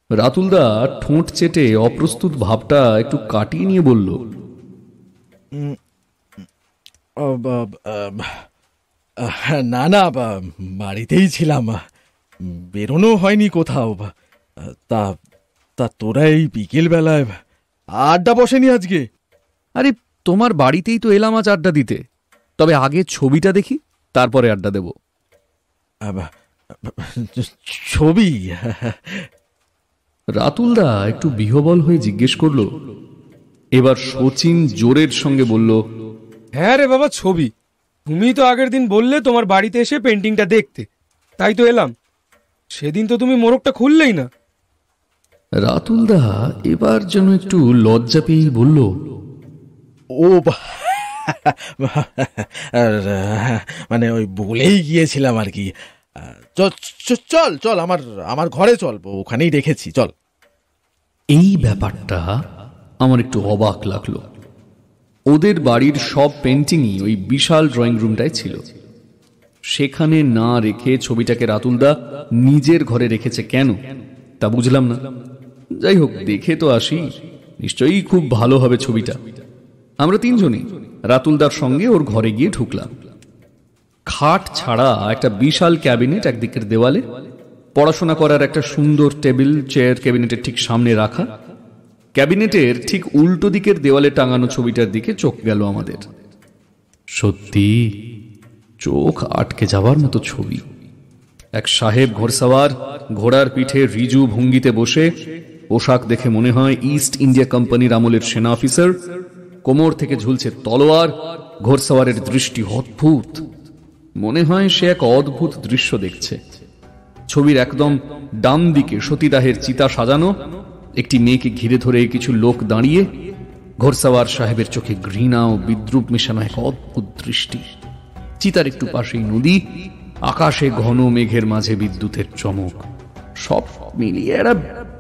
রাতুলদা ঠোঁট চেটে অপ্রস্তুত ভাবটা একটু কাটিয়ে নিয়ে বলল,
না না, বাড়িতেই ছিলাম, বেরোনো হয়নি কোথাও। তা তা তোরা এই বিকেল বেলায় আড্ডা বসেনি আজকে?
আরে তোমার বাড়িতেই তো এলাম আজ আড্ডা দিতে, তবে আগে ছবিটা দেখি, তারপরে আড্ডা দেব।
ছবি?
রাতুলদা একটু বিহবল হয়ে জিজ্ঞেস করলো। এবার শচীন জোরের সঙ্গে বলল,
হ্যাঁ রে বাবা, ছবি। তুমি তো আগের দিন বললে তোমার বাড়িতে এসে পেন্টিংটা দেখতে, তাই তো এলাম। সেদিন তো তুমি মোড়কটা খুললেই না।
রাতুলদা এবার যেন একটু লজ্জা পেয়েই বলল,
ও মানে ওই বলেই গিয়েছিলাম আর কি। চল চল, আমার ঘরে চল, ওখানেই রেখেছি, চল।
এই ব্যাপারটা আমার একটু অবাক লাগলো। ওদের বাড়ির সব পেন্টিংই ওই বিশাল ড্রয়িং রুমটায় ছিল। সেখানে না রেখে ছবিটাকে রাতুলদা নিজের ঘরে রেখেছে কেন তা বুঝলাম না। যাই হোক, দেখে তো আসি, নিশ্চয়ই খুব ভালো হবে ছবিটা। আমরা তিনজনই রাতুলদার সঙ্গে ওর ঘরে গিয়ে ঢুকলাম। খাট ছাড়া একটা বিশাল ক্যাবিনেট একদিকের দেওয়ালে, পড়াশোনা করার একটা সুন্দর টেবিল চেয়ার ক্যাবিনেটের ঠিক সামনে রাখা। ক্যাবিনেটের ঠিক উল্টো দিকের দেওয়ালে টাঙানো ছবিটার দিকে চোখ গেল আমাদের। সত্যি চোখ আটকে যাওয়ার মতো ছবি। এক সাহেব ঘোড়সাওয়ার ঘোড়ার পিঠে রিজু ভঙ্গিতে বসে, পোশাক দেখে মনে হয় ইস্ট ইন্ডিয়া কোম্পানির আমলের সেনা অফিসার। কোমর থেকে ঝুলছে তলোয়ার। ঘোড়সাওয়ারের দৃষ্টি অদ্ভুত, মনে হয় সে এক অদ্ভুত দৃশ্য দেখছে। ছবির একদম ডান দিকে সতীদাহের চিতা সাজানো, একটি মেয়েকে ঘিরে ধরে কিছু লোক দাঁড়িয়ে। ঘোড়সাওয়ার সাহেবের চোখে ঘৃণা ও বিদ্রুপ মেশানো এক অদ্ভুত দৃষ্টি। চিতার একটু পাশেই নদী, আকাশে ঘন মেঘের মাঝে বিদ্যুতের চমক। সব মিলিয়ে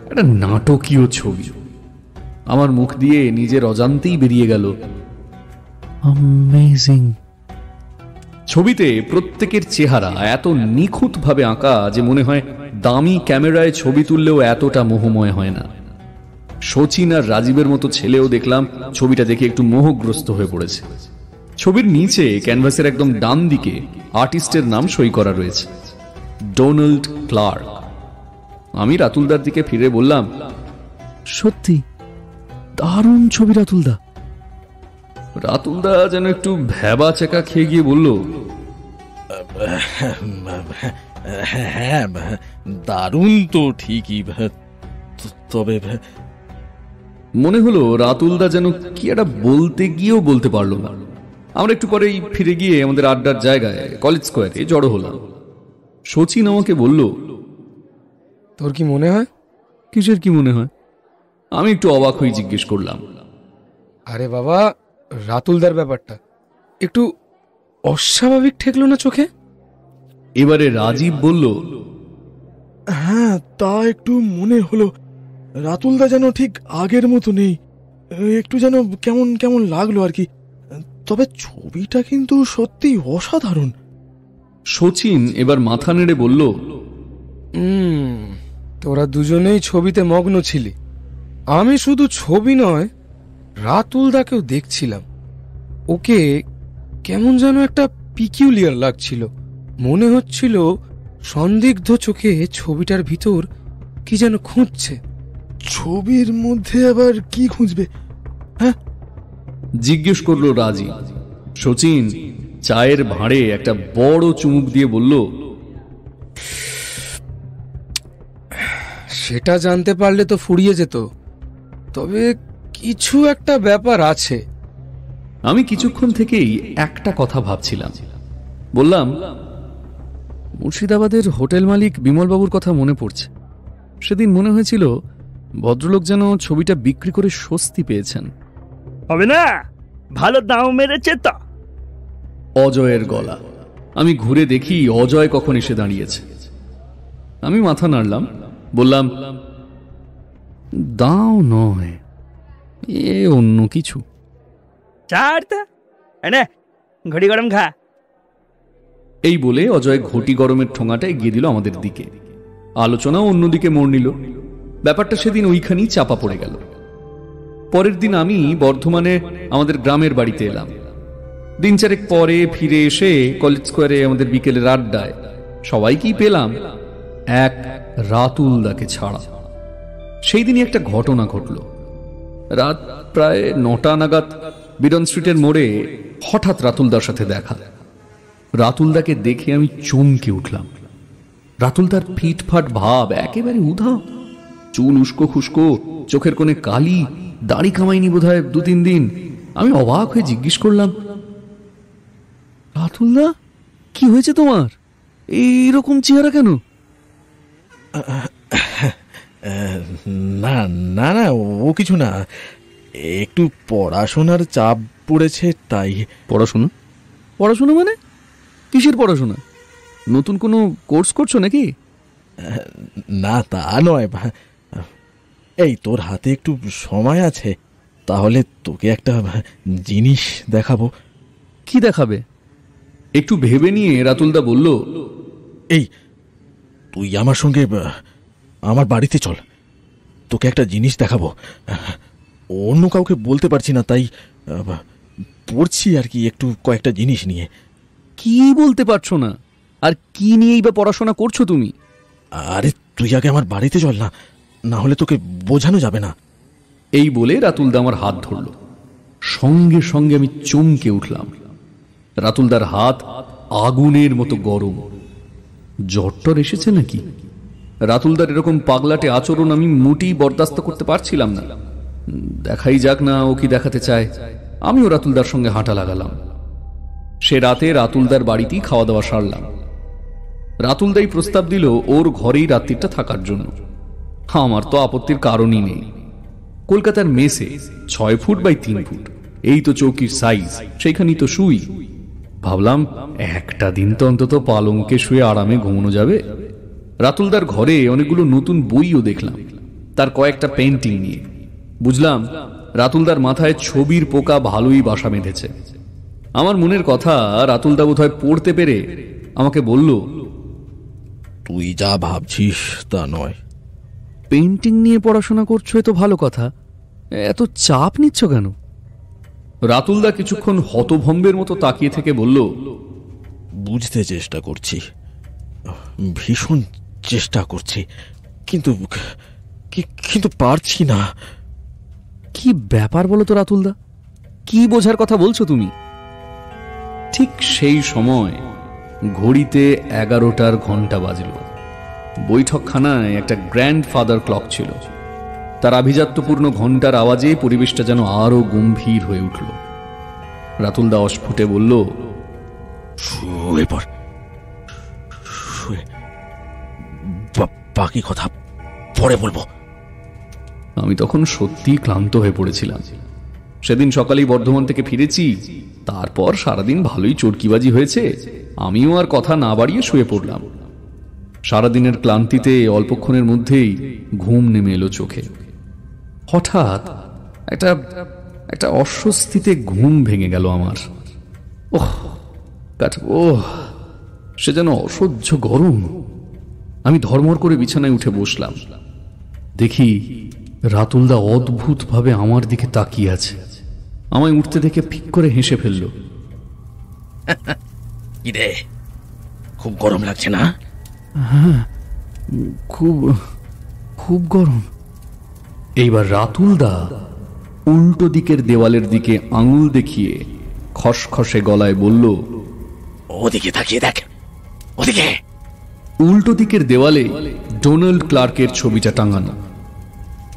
একটা নাটকীয় ছবি। আমার মুখ দিয়ে নিজের অজান্তেই বেরিয়ে গেল, অ্যামেজিং। ছবিতে প্রত্যেকের চেহারা এত নিখুঁতভাবে আঁকা যে মনে হয় দামি ক্যামেরায় ছবি তুললেও এতটা মোহময় হয় না। শচীন আর রাজীবের মতো ছেলেও দেখলাম ছবিটা দেখে একটু মোহগ্রস্ত হয়ে পড়েছে। ছবির নিচে ক্যানভাসের একদম ডান দিকে আর্টিস্টের নাম সই করা রয়েছে, ডোনাল্ড ক্লার্ক। আমি রাতুলদার দিকে ফিরে বললাম, সত্যি দারুণ ছবি রাতুলদা। রাতুলদা যেন একটু ভ্যাবা চেকা খেয়ে গিয়ে বলল,
হ্যাঁ দারুণ তো ঠিকই, তবে
মনে হলো রাতুলদা যেন কি একটা বলতে গিয়েও বলতে পারল না। আমরা একটু পরেই ফিরে গিয়ে আমাদের আড্ডার জায়গায় কলেজ স্কোয়ারে জড়ো হলাম। শচীন আমাকে বলল,
তোর কি মনে হয়?
কিসের কি মনে হয়? আমি একটু অবাক হয়ে জিজ্ঞেস করলাম।
আরে বাবা, রাতুলদার ব্যাপারটা একটু অস্বাভাবিক ঠেকলো না চোখে?
এবারে রাজীব বলল,
হ্যাঁ, তা একটু মনে হলো। রাতুলদা যেন ঠিক আগের মতো নেই, একটু যেন কেমন কেমন লাগলো আর কি। তবে ছবিটা কিন্তু সত্যি অসাধারণ।
শচীন এবার মাথা নেড়ে বলল,
তোরা দুজনেই ছবিতে মগ্ন ছিলি। আমি শুধু ছবি নয়, রাতুলদাকেও দেখছিলাম। ওকে কেমন যেন একটা পিকিউলিয়ার লাগছিল। মনে হচ্ছিল সন্দিগ্ধ চোখে ছবিটার ভিতর কি যেন খুঁজছে।
ছবির মধ্যে আবার কি খুঁজবে? হ্যাঁ,
জিজ্ঞেস করলো রাজীব। শচীন চায়ের ভাঁড়ে একটা বড় চুমুক দিয়ে বলল,
সেটা জানতে পারলে তো ফুরিয়ে যেত, তবে কিছু একটা ব্যাপার আছে।
আমি কিছুক্ষণ থেকেই একটা কথা ভাবছিলাম। বললাম, মুর্শিদাবাদের হোটেল মালিক বিমলবাবুর কথা মনে পড়ছে। সেদিন মনে হয়েছিল ভদ্রলোক যেন ছবিটা বিক্রি করে স্বস্তি পেয়েছেন।
হবে না, ভালো দাম মেরেছে তো।
অজয়ের গলা। আমি ঘুরে দেখি অজয় কখন এসে দাঁড়িয়েছে। আমি মাথা নাড়লাম, বললাম, দাও নয়, এ অন্য কিছু।
চার তা এনে ঘড়ি গরম খা।
এই বলে অজয় ঘটি গরমের ঠোঙাটা এগিয়ে দিল আমাদের দিকে। আলোচনাও অন্যদিকে মোড় নিল। ব্যাপারটা সেদিন ওইখানেই চাপা পড়ে গেল। পরের দিন আমি বর্ধমানে আমাদের গ্রামের বাড়িতে এলাম। দিন চারেক পরে ফিরে এসে কলেজ স্কোয়ারে আমাদের বিকেলের আড্ডায় সবাইকেই পেলাম, এক রাতুলদাকে ছাড়া। সেই দিনই একটা ঘটনা ঘটল। রাত প্রায় 9টা নাগাদ বিডন স্ট্রিটের মোড়ে হঠাৎ রাতুলদার সাথে দেখা। রাতুলদাকে দেখে আমি চমকে উঠলাম। রাতুলদার ফিটফাট ভাব একেবারে উধাও, চুল উস্কো খুস্কো, চোখের কোণে কালি, দাড়ি কামাইনি বোধহয় 2-3 দিন। আমি অবাক হয়ে জিজ্ঞেস করলাম, রাতুলদা, কি হয়েছে তোমার? এইরকম চেহারা কেন?
না না না, ও কিছু না, একটু পড়াশোনার চাপ পড়েছে তাই।
পড়াশোনা? পড়াশোনা মানে কিসের পড়াশোনা? নতুন কোনো কোর্স করছো নাকি?
না, তা নয়। এই, তোর হাতে একটু সময় আছে? তাহলে তোকে একটা জিনিস দেখাবো।
কি দেখাবে? একটু ভেবে নিয়ে রাতুলদা বলল,
এই, তুই আমার সঙ্গে আমার বাড়িতে চল, তোকে একটা জিনিস দেখাবো। অন্য কাউকে বলতে পারছি না, তাই পড়ছি আর কি, একটু কয়েকটা জিনিস নিয়ে।
কি বলতে পারছো না? আর কি নিয়েই বা পড়াশোনা করছো তুমি?
আরে তুই আগে আমার বাড়িতে চল না, না হলে তোকে বোঝানো যাবে না।
এই বলে রাতুলদা আমার হাত ধরল। সঙ্গে সঙ্গে আমি চমকে উঠলাম। রাতুলদার হাত আগুনের মতো গরম। জ্বর এসেছে নাকি? রাতুলদার এরকম পাগলাটে আচরণ আমি মোটেই বরদাস্ত করতে পারছিলাম না। দেখাই যাক না ও কি দেখাতে চায়। আমিও রাতুলদার সঙ্গে হাঁটা লাগালাম। সে রাতে রাতুলদার বাড়িতেই খাওয়া দাওয়া সারলাম। রাতুলদাই প্রস্তাব দিল ওর ঘরেই রাত্রিটা থাকার জন্য। আমার তো আপত্তির কারণই নেই। কলকাতার মেসে 6 ফুট বাই 3 ফুট, এই তো চৌকির সাইজ, সেইখানেই তো শুই। ভাবলাম একটা দিন তো অন্তত পালঙ্কে শুয়ে আরামে ঘুমানো যাবে। রাতুলদার ঘরে অনেকগুলো নতুন বইও দেখলাম, তার কয়েকটা পেন্টিং নিয়ে। বুঝলাম রাতুলদার মাথায় ছবির পোকা ভালোই বাসা বেঁধেছে। আমার মনের কথা রাতুলদা বোধহয় পড়তে পেরে আমাকে বলল,
তুই যা ভাবছিস তা নয়।
পেন্টিং নিয়ে পড়াশোনা করছো, এ তো ভালো কথা, এত চাপ নিচ্ছ কেন? রাতুলদা কিছুক্ষণ হতভম্বের মতো তাকিয়ে থেকে বলল,
বুঝতে চেষ্টা করছি, ভীষণ চেষ্টা করছি, কিন্তু কিন্তু পারছি না।
কি ব্যাপার বলো তো রাতুলদা, কি বোঝার কথা বলছো তুমি? ঠিক সেই সময় ঘড়িতে 11টার ঘন্টা বাজল। বৈঠকখানায় একটা গ্র্যান্ডফাদার ক্লক ছিল। তার আভিজাত্যপূর্ণ ঘন্টার আওয়াজে পরিবেশটা যেন আরো গম্ভীর হয়ে উঠল। রাতুলদা অস্ফুটে বলল,
শুয়ে পড়, বাকি কথা পরে বলবো।
আমি তখন সত্যি ক্লান্ত হয়ে পড়েছিলাম। সেদিন সকালেই বর্ধমান থেকে ফিরেছি, তারপর সারাদিন ভালোই চরকিবাজি হয়েছে। আমিও আর কথা না বাড়িয়ে শুয়ে পড়লাম। সারাদিনের ক্লান্তিতে অল্পক্ষণের মধ্যেই ঘুম নেমে এলো চোখে। হঠাৎ একটা অস্বস্তিতে ঘুম ভেঙে গেল আমার। সে যেন অসহ্য গরম। আমি ধর্মর করে বিছানায় উঠে বসলাম। দেখি রাতুলদা অদ্ভুত ভাবে আমার দিকে তাকিয়ে আছে। আমায় উঠতে দেখে ফিক করে হেসে ফেলল।
কি রে, খুব গরম লাগছে না?
হ্যাঁ, খুব খুব গরম। এইবার রাতুলদা উল্টো দিকের দেওয়ালের দিকে আঙুল দেখিয়ে খসখসে গলায় বলল,
ওদিকে তাকিয়ে দেখ, ওদিকে।
উল্টো দিকের দেওয়ালে ডোনাল্ড ক্লার্কের ছবিটা টাঙানো।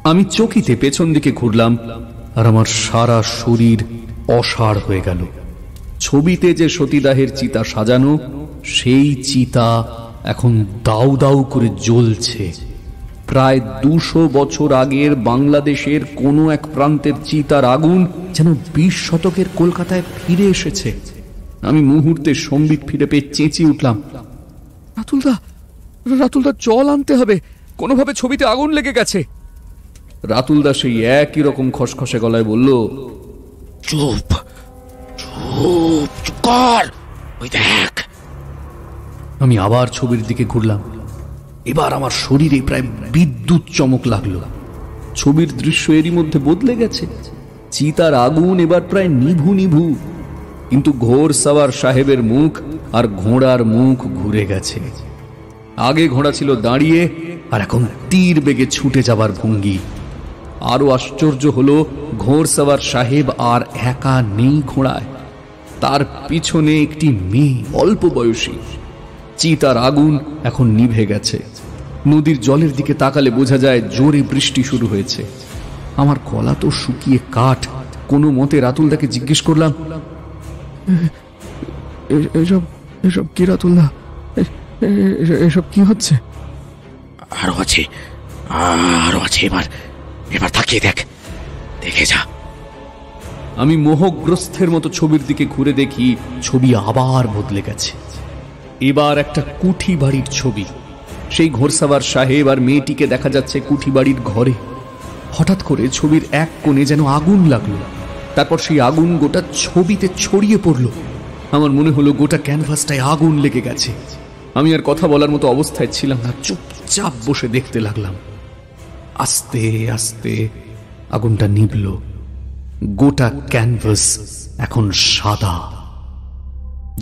আমি চকিতে পেছন দিকে ঘুরলাম, আর আমার সারা শরীর অসাড় হয়ে গেল। ছবিতে যে সতীদাহের চিতা সাজানো, সেই চিতা এখন দাউ দাউ করে জ্বলছে। প্রায় 200 বছর আগের বাংলাদেশের কোনো এক প্রান্তের চিতার আগুন যেন 20 শতকের কলকাতায় ফিরে এসেছে। আমি মুহূর্তে সম্বিত ফিরে পেয়ে চেঁচিয়ে উঠলাম, রাতুলদা জল আনতে হবে, কোনোভাবে ছবিতে আগুন লেগে গেছে। রাতুলদা সেই একই রকম খসখসে গলায় বলল,
চুপ চুপ চুপ কর, ওই দেখ।
আমি আবার ছবির দিকে ঘুরলাম। এবার আমার শরীরে প্রায় বিদ্যুৎ চমক লাগলো। ছবির দৃশ্য এরই মধ্যে বদলে গেছে। চিতার আগুন এবার প্রায় নিভু নিভু, কিন্তু ঘোড় সাওয়ার সাহেবের মুখ আর ঘোড়ার মুখ ঘুরে গেছে। আগে ঘোড়া ছিল দাঁড়িয়ে, আর এখন তীর বেগে ছুটে যাবার ভঙ্গি। আরো আশ্চর্য হলো, ঘোড় সাওয়ার সাহেব আর একা নেই ঘোড়ায়, তার পিছনে একটি মেয়ে, অল্প বয়সী। চিতার আগুন এখন নিভে গেছে। নদীর জলের দিকে তাকালে বোঝা যায় জোরে বৃষ্টি শুরু হয়েছে। আমার গলা তো শুকিয়ে কাঠ। কোনো মতে রাতুলদাকে জিজ্ঞেস করলাম, এসব কি রাতুলদা, এসব কি হচ্ছে?
আরো আছে, আরো আছে, এবার তাকিয়ে দেখ, দেখে যা।
আমি মোহগ্রস্তের মতো ছবির দিকে ঘুরে দেখি, ছবি আবার বদলে গেছে। এবার একটা কুঠি বাড়ির ছবি। সেই ঘোড়সাওয়ার সাহেব আর মেয়েটিকে দেখা যাচ্ছে কুঠি বাড়ির ঘরে। হঠাৎ করে ছবির এক কোণে যেন আগুন লাগলো, তারপর সেই আগুন গোটা ছবিতে ছড়িয়ে পড়ল। আমার মনে হলো গোটা ক্যানভাসটায় আগুন লেগে গেছে। আমি আর কথা বলার মতো অবস্থায় ছিলাম না, চুপচাপ বসে দেখতে লাগলাম। আস্তে আস্তে আগুনটা নিভল। গোটা ক্যানভাস এখন সাদা,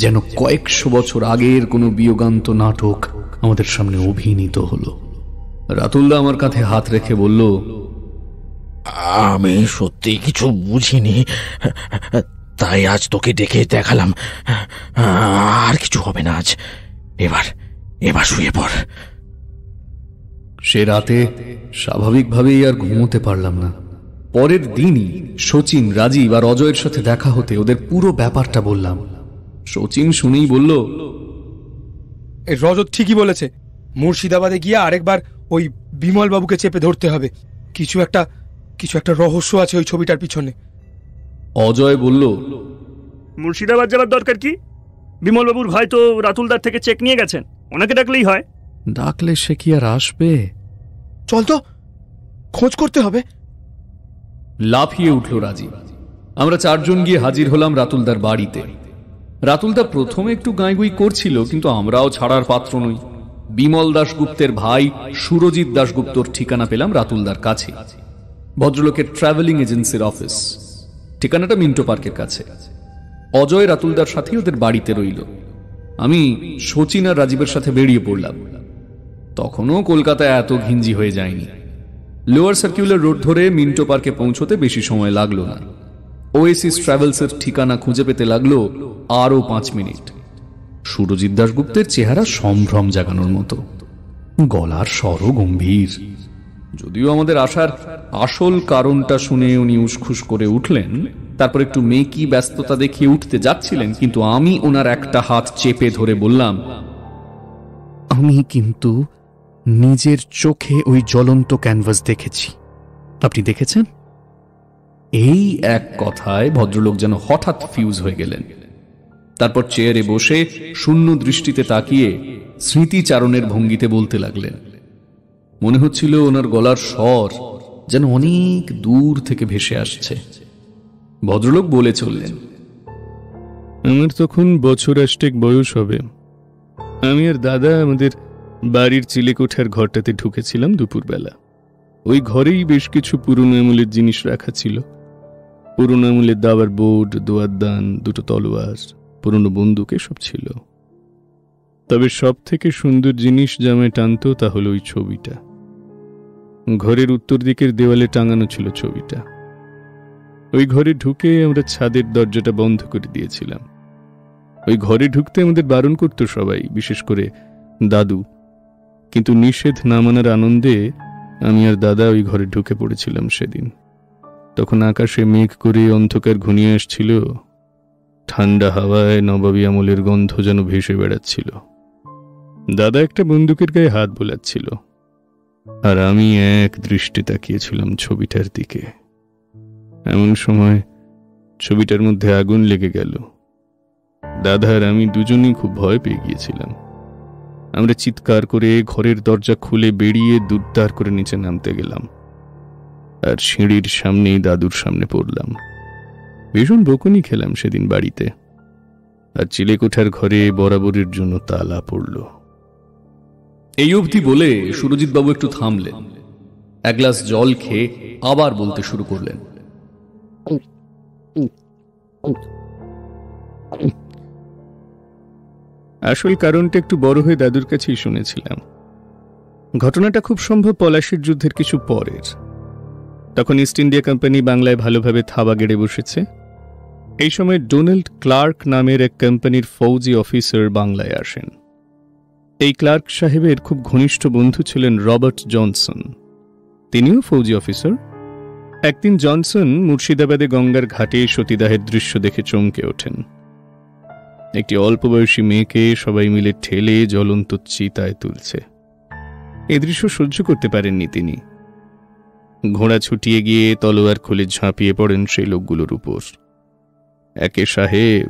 যেন কয়েকশো বছর আগের কোনো বিয়োগান্ত নাটক আমাদের সামনে অভিনীত হলো। রাতুলদা আমার কাঁধে হাত রেখে বলল,
আমি সত্যি কিছু বুঝিনি, তাই আজ তোকে ডেকে দেখালাম। আর কিছু হবে না আজ, এবার শুয়ে পড়।
সে রাতে স্বাভাবিকভাবেই আর ঘুমোতে পারলাম না। পরের দিনই শচীন, রাজীব আর অজয়ের সাথে দেখা হতে ওদের পুরো ব্যাপারটা বললাম। শচীন শুনেই বলল,
রজত ঠিকই বলেছে, মুর্শিদাবাদে গিয়ে আরেকবার ওই বিমল বাবুকে চেপে ধরতে হবে। কিছু একটা রহস্য আছে ওই ছবিটার পিছনে।
অজয় বলল,
মুর্শিদাবাদ যাবার দরকার কি? বিমলবাবুর ভাই তো রাতুলদার থেকে চেক নিয়ে গেছেন, ওনাকে ডাকলেই হয়।
ডাকলে সে কি আর আসবে?
চল তো, খোঁজ করতে হবে।
লাফিয়ে উঠল রাজীব। আমরা চারজন গিয়ে হাজির হলাম রাতুলদার বাড়িতে। রাতুলদা প্রথমে একটু গাঁইগুই করছিল, কিন্তু আমরাও ছাড়ার পাত্র নই। বিমল দাশগুপ্তের ভাই সুরজিৎ দাশগুপ্তর ঠিকানা পেলাম রাতুলদার কাছে। ভদ্রলোকের ট্রাভেলিং এজেন্সির অফিস। ঠিকানাটা মিন্টো পার্কের কাছে। অজয় রাতুলদার সাথে ওদের বাড়িতে রইল। আমি শচীন আর রাজীবের সাথে বেরিয়ে পড়লাম। তখনও কলকাতায় এত ঘিঞ্জি হয়ে যায়নি। লোয়ার সার্কুলার রোড ধরে মিন্টো পার্কে পৌঁছতে বেশি সময় লাগলো না। ওয়েসিস ট্রাভেলসের ঠিকানা খুঁজে পেতে লাগলো আরো 5 মিনিট। সুরজিৎ দাশগুপ্তের চেহারা সম্ভ্রম জাগানোর মতো, গলার স্বরও গম্ভীর। যদিও আমাদের আসার আসল কারণটা শুনে উনি উসখুস করে উঠলেন, তারপর একটু মেকি ব্যস্ততা দেখিয়ে উঠতে যাচ্ছিলেন, কিন্তু আমি ওনার একটা হাত চেপে ধরে বললাম, আমি কিন্তু নিজের চোখে ওই জ্বলন্ত ক্যানভাস দেখেছি। আপনি দেখেছেন? এই এক কথায় ভদ্রলোক যেন হঠাৎ ফিউজ হয়ে গেলেন। তারপর চেয়ারে বসে শূন্য দৃষ্টিতে তাকিয়ে স্মৃতিচারণের ভঙ্গিতে বলতে লাগলেন। মনে হচ্ছিল ওনার গলার স্বর যেন অনেক দূর থেকে ভেসে আসছে। ভদ্রলোক বলে চললেন,
আমার তখন বছর 8 বয়স হবে। আমি আর দাদা আমাদের বাড়ির চিলেকোঠার ঘরটাতে ঢুকেছিলাম দুপুরবেলা। ওই ঘরেই বেশ কিছু পুরনো আমলের জিনিস রাখা ছিল। পুরনো আমলের দাবার বোর্ড, দোয়ার দান, 2টো তলোয়ার, পুরনো বন্দুক এসব ছিল। তবে সব থেকে সুন্দর জিনিস যা আমায় টানত তা হলো ওই ছবিটা। ঘরের উত্তর দিকের দেওয়ালে টাঙানো ছিল ছবিটা। ওই ঘরে ঢুকে আমরা ছাদের দরজাটা বন্ধ করে দিয়েছিলাম। ওই ঘরে ঢুকতে আমাদের বারণ করত সবাই, বিশেষ করে দাদু। কিন্তু নিষেধ না মানার আনন্দে আমি আর দাদা ওই ঘরে ঢুকে পড়েছিলাম সেদিন। তখন আকাশে মেঘ করে অন্ধকার ঘনিয়ে আসছিল। ঠান্ডা হাওয়ায় নবাবী আমলের গন্ধ যেন ভেসে বেড়াচ্ছিল। দাদা একটা বন্দুকের গায়ে হাত বোলাচ্ছিল, আর আমি এক দৃষ্টি তাকিয়েছিলাম ছবিটার দিকে। এমন সময় ছবিটার মধ্যে আগুন লেগে গেল। দাদা আর আমি দুজনেই খুব ভয় পেয়ে গিয়েছিলাম। আমরা চিৎকার করে ঘরের দরজা খুলে বেরিয়ে দুরদার করে নিচে নামতে গেলাম, আর সিঁড়ির সামনেই দাদুর সামনে পড়লাম। ভীষণ বকুনি খেলাম সেদিন বাড়িতে, আর চিলেকোঠার ঘরে বরাবরের জন্য তালা পড়ল।
এই অবধি বলে সুরজিৎবাবু একটু থামলেন। এক গ্লাস জল খেয়ে আবার বলতে শুরু করলেন।
আসল কারণটা একটু বড় হয়ে দাদুর কাছেই শুনেছিলাম। ঘটনাটা খুব সম্ভব পলাশির যুদ্ধের কিছু পরের। তখন ইস্ট ইন্ডিয়া কোম্পানি বাংলায় ভালোভাবে থাবা গেড়ে বসেছে। এই সময় ডোনাল্ড ক্লার্ক নামের এক কোম্পানির ফৌজি অফিসার বাংলায় আসেন। এই ক্লার্ক সাহেবের খুব ঘনিষ্ঠ বন্ধু ছিলেন রবার্ট জনসন। তিনিও ফৌজি অফিসার। একদিন জনসন মুর্শিদাবাদে গঙ্গার ঘাটে সতীদাহের দৃশ্য দেখে চমকে ওঠেন। একটি অল্প বয়সী মেয়েকে সবাই মিলে ঠেলে জ্বলন্ত চিতায় তুলছে। এ দৃশ্য সহ্য করতে পারেননি তিনি। ঘোড়া ছুটিয়ে গিয়ে তলোয়ার খুলে ঝাঁপিয়ে পড়েন সেই লোকগুলোর উপর। একে সাহেব,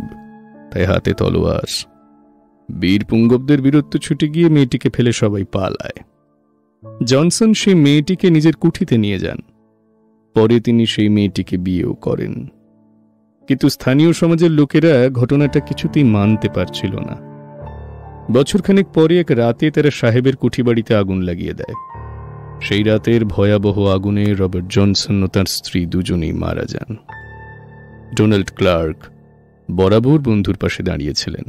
তাই হাতে তলোয়ার। বীর পুঙ্গবদের বীরত্ব ছুটে গিয়ে মেয়েটিকে ফেলে সবাই পালায়। জনসন সেই মেয়েটিকে নিজের কুঠিতে নিয়ে যান। পরে তিনি সেই মেয়েটিকে বিয়েও করেন। কিন্তু স্থানীয় সমাজের লোকেরা ঘটনাটা কিছুতেই মানতে পারছিল না। বছরখানেক পরে এক রাতে তারা সাহেবের কুঠিবাড়িতে আগুন লাগিয়ে দেয়। সেই রাতের ভয়াবহ আগুনে রবার্ট জনসন ও তার স্ত্রী দুজনেই মারা যান। ডোনাল্ড ক্লার্ক বরাবর বন্ধুর পাশে দাঁড়িয়েছিলেন,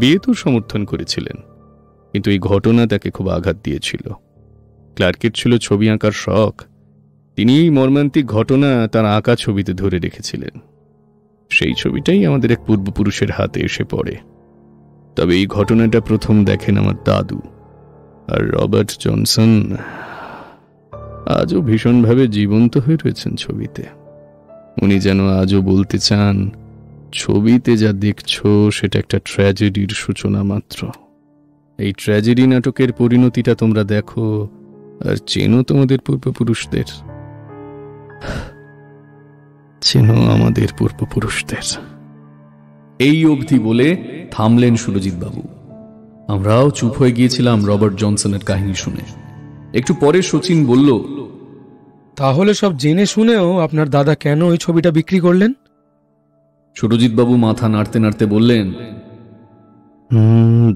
বিয়ে তো সমর্থন করেছিলেন, কিন্তু এই ঘটনা তাকে খুব আঘাত দিয়েছিল। ক্লার্কের ছিল ছবি আঁকার শখ। তিনি এই মর্মান্তিক ঘটনা তার আঁকা ছবিতে ধরে রেখেছিলেন। সেই ছবিটাই আমাদের এক পূর্বপুরুষের হাতে এসে পড়ে। তবে এই ঘটনাটা প্রথম দেখেন আমার দাদু, আর রবার্ট জনসন আজও ভীষণভাবে জীবন্ত হয়ে রয়েছেন ছবিতে। উনি যেন আজও বলতে চান, ছবিতে যা দেখছো সেটা একটা ট্র্যাজেডির সূচনা মাত্র। এই ট্র্যাজেডি নাটকের পরিণতিটা তোমরা দেখো আর চেনো তোমাদের পূর্বপুরুষদের, চেনো আমাদের পূর্বপুরুষদের।
এই অবধি বলে থামলেন সুরজিৎবাবু। আমরাও চুপ হয়ে গিয়েছিলাম রবার্ট জনসনের কাহিনী শুনে। একটু পরে শচীন বলল,
তাহলে সব জেনে শুনেও আপনার দাদা কেন ওই ছবিটা বিক্রি করলেন?
সুরজিৎবাবু মাথা নাড়তে নাড়তে বললেন,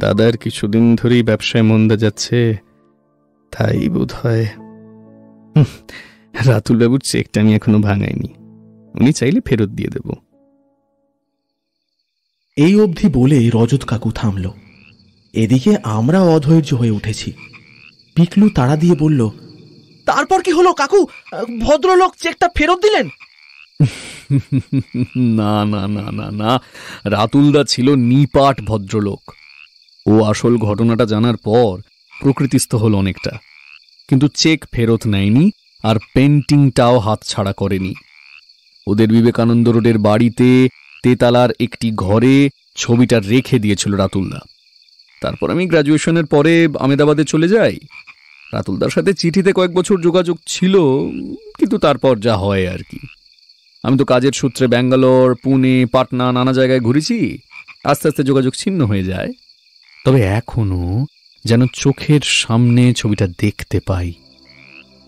দাদার কিছুদিন ধরেই ব্যবসায় মন্দা যাচ্ছে, তাই বোধ হয়। রাতুলবাবুর চেকটা আমি এখনো ভাঙাইনি, উনি চাইলে ফেরত দিয়ে দেব।
এই অবধি বলে রজত কাকু থামল। এদিকে আমরা অধৈর্য হয়ে উঠেছি। পিকলু তাড়া দিয়ে বলল, তারপর কি হলো কাকু? ভদ্রলোক চেকটা ফেরত দিলেন?
না না না না না, রাতুলদা ছিল নিপাট ভদ্রলোক। ও আসল ঘটনাটা জানার পর প্রকৃতিস্থ হল অনেকটা, কিন্তু চেক ফেরত নেয়নি, আর পেন্টিংটাও হাতছাড়া করেনি। ওদের বিবেকানন্দ রোডের বাড়িতে তেতালার একটি ঘরে ছবিটা রেখে দিয়েছিল রাতুলদা। তারপর আমি গ্র্যাজুয়েশনের পরে আমেদাবাদে চলে যাই। রাতুলদার সাথে চিঠিতে কয়েক বছর যোগাযোগ ছিল, কিন্তু তারপর যা হয় আর কি। আমি তো কাজের সূত্রে ব্যাঙ্গালোর, পুনে, পাটনা নানা জায়গায় ঘুরেছি। আস্তে আস্তে যোগাযোগ ছিন্ন হয়ে যায়। তবে এখনো যেন চোখের সামনে ছবিটা দেখতে পাই।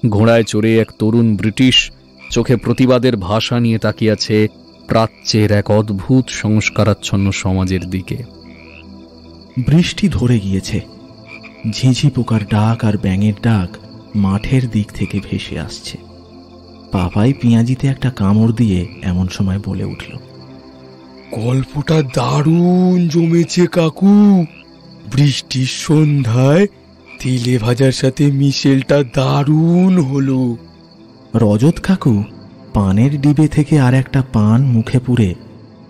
ঘোড়ায় চড়ে এক তরুণ ব্রিটিশ চোখে প্রতিবাদের ভাষা নিয়ে তাকিয়ে আছে প্রাচ্যের এক অদ্ভুত সংস্কারাচ্ছন্ন সমাজের দিকে।
বৃষ্টি ধরে গিয়েছে। ঝিঝি পোকার ডাক আর ব্যাঙের ডাক মাঠের দিক থেকে ভেসে আসছে। পাপাই পেঁয়াজিতে একটা কামড় দিয়ে এমন সময় বলে উঠল,
গল্পটা দারুণ জমেছে কাকু। বৃষ্টির সন্ধ্যায় তেলে ভাজার সাথে মিশেলটা দারুণ হলো।
রজত কাকু পানের ডিবে থেকে আর একটা পান মুখে পুরে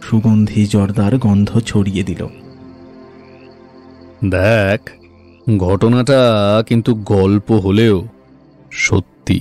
সুগন্ধি জর্দার গন্ধ ছড়িয়ে দিল।
দেখ, ঘটনাটা কিন্তু গল্প হলেও সত্যি।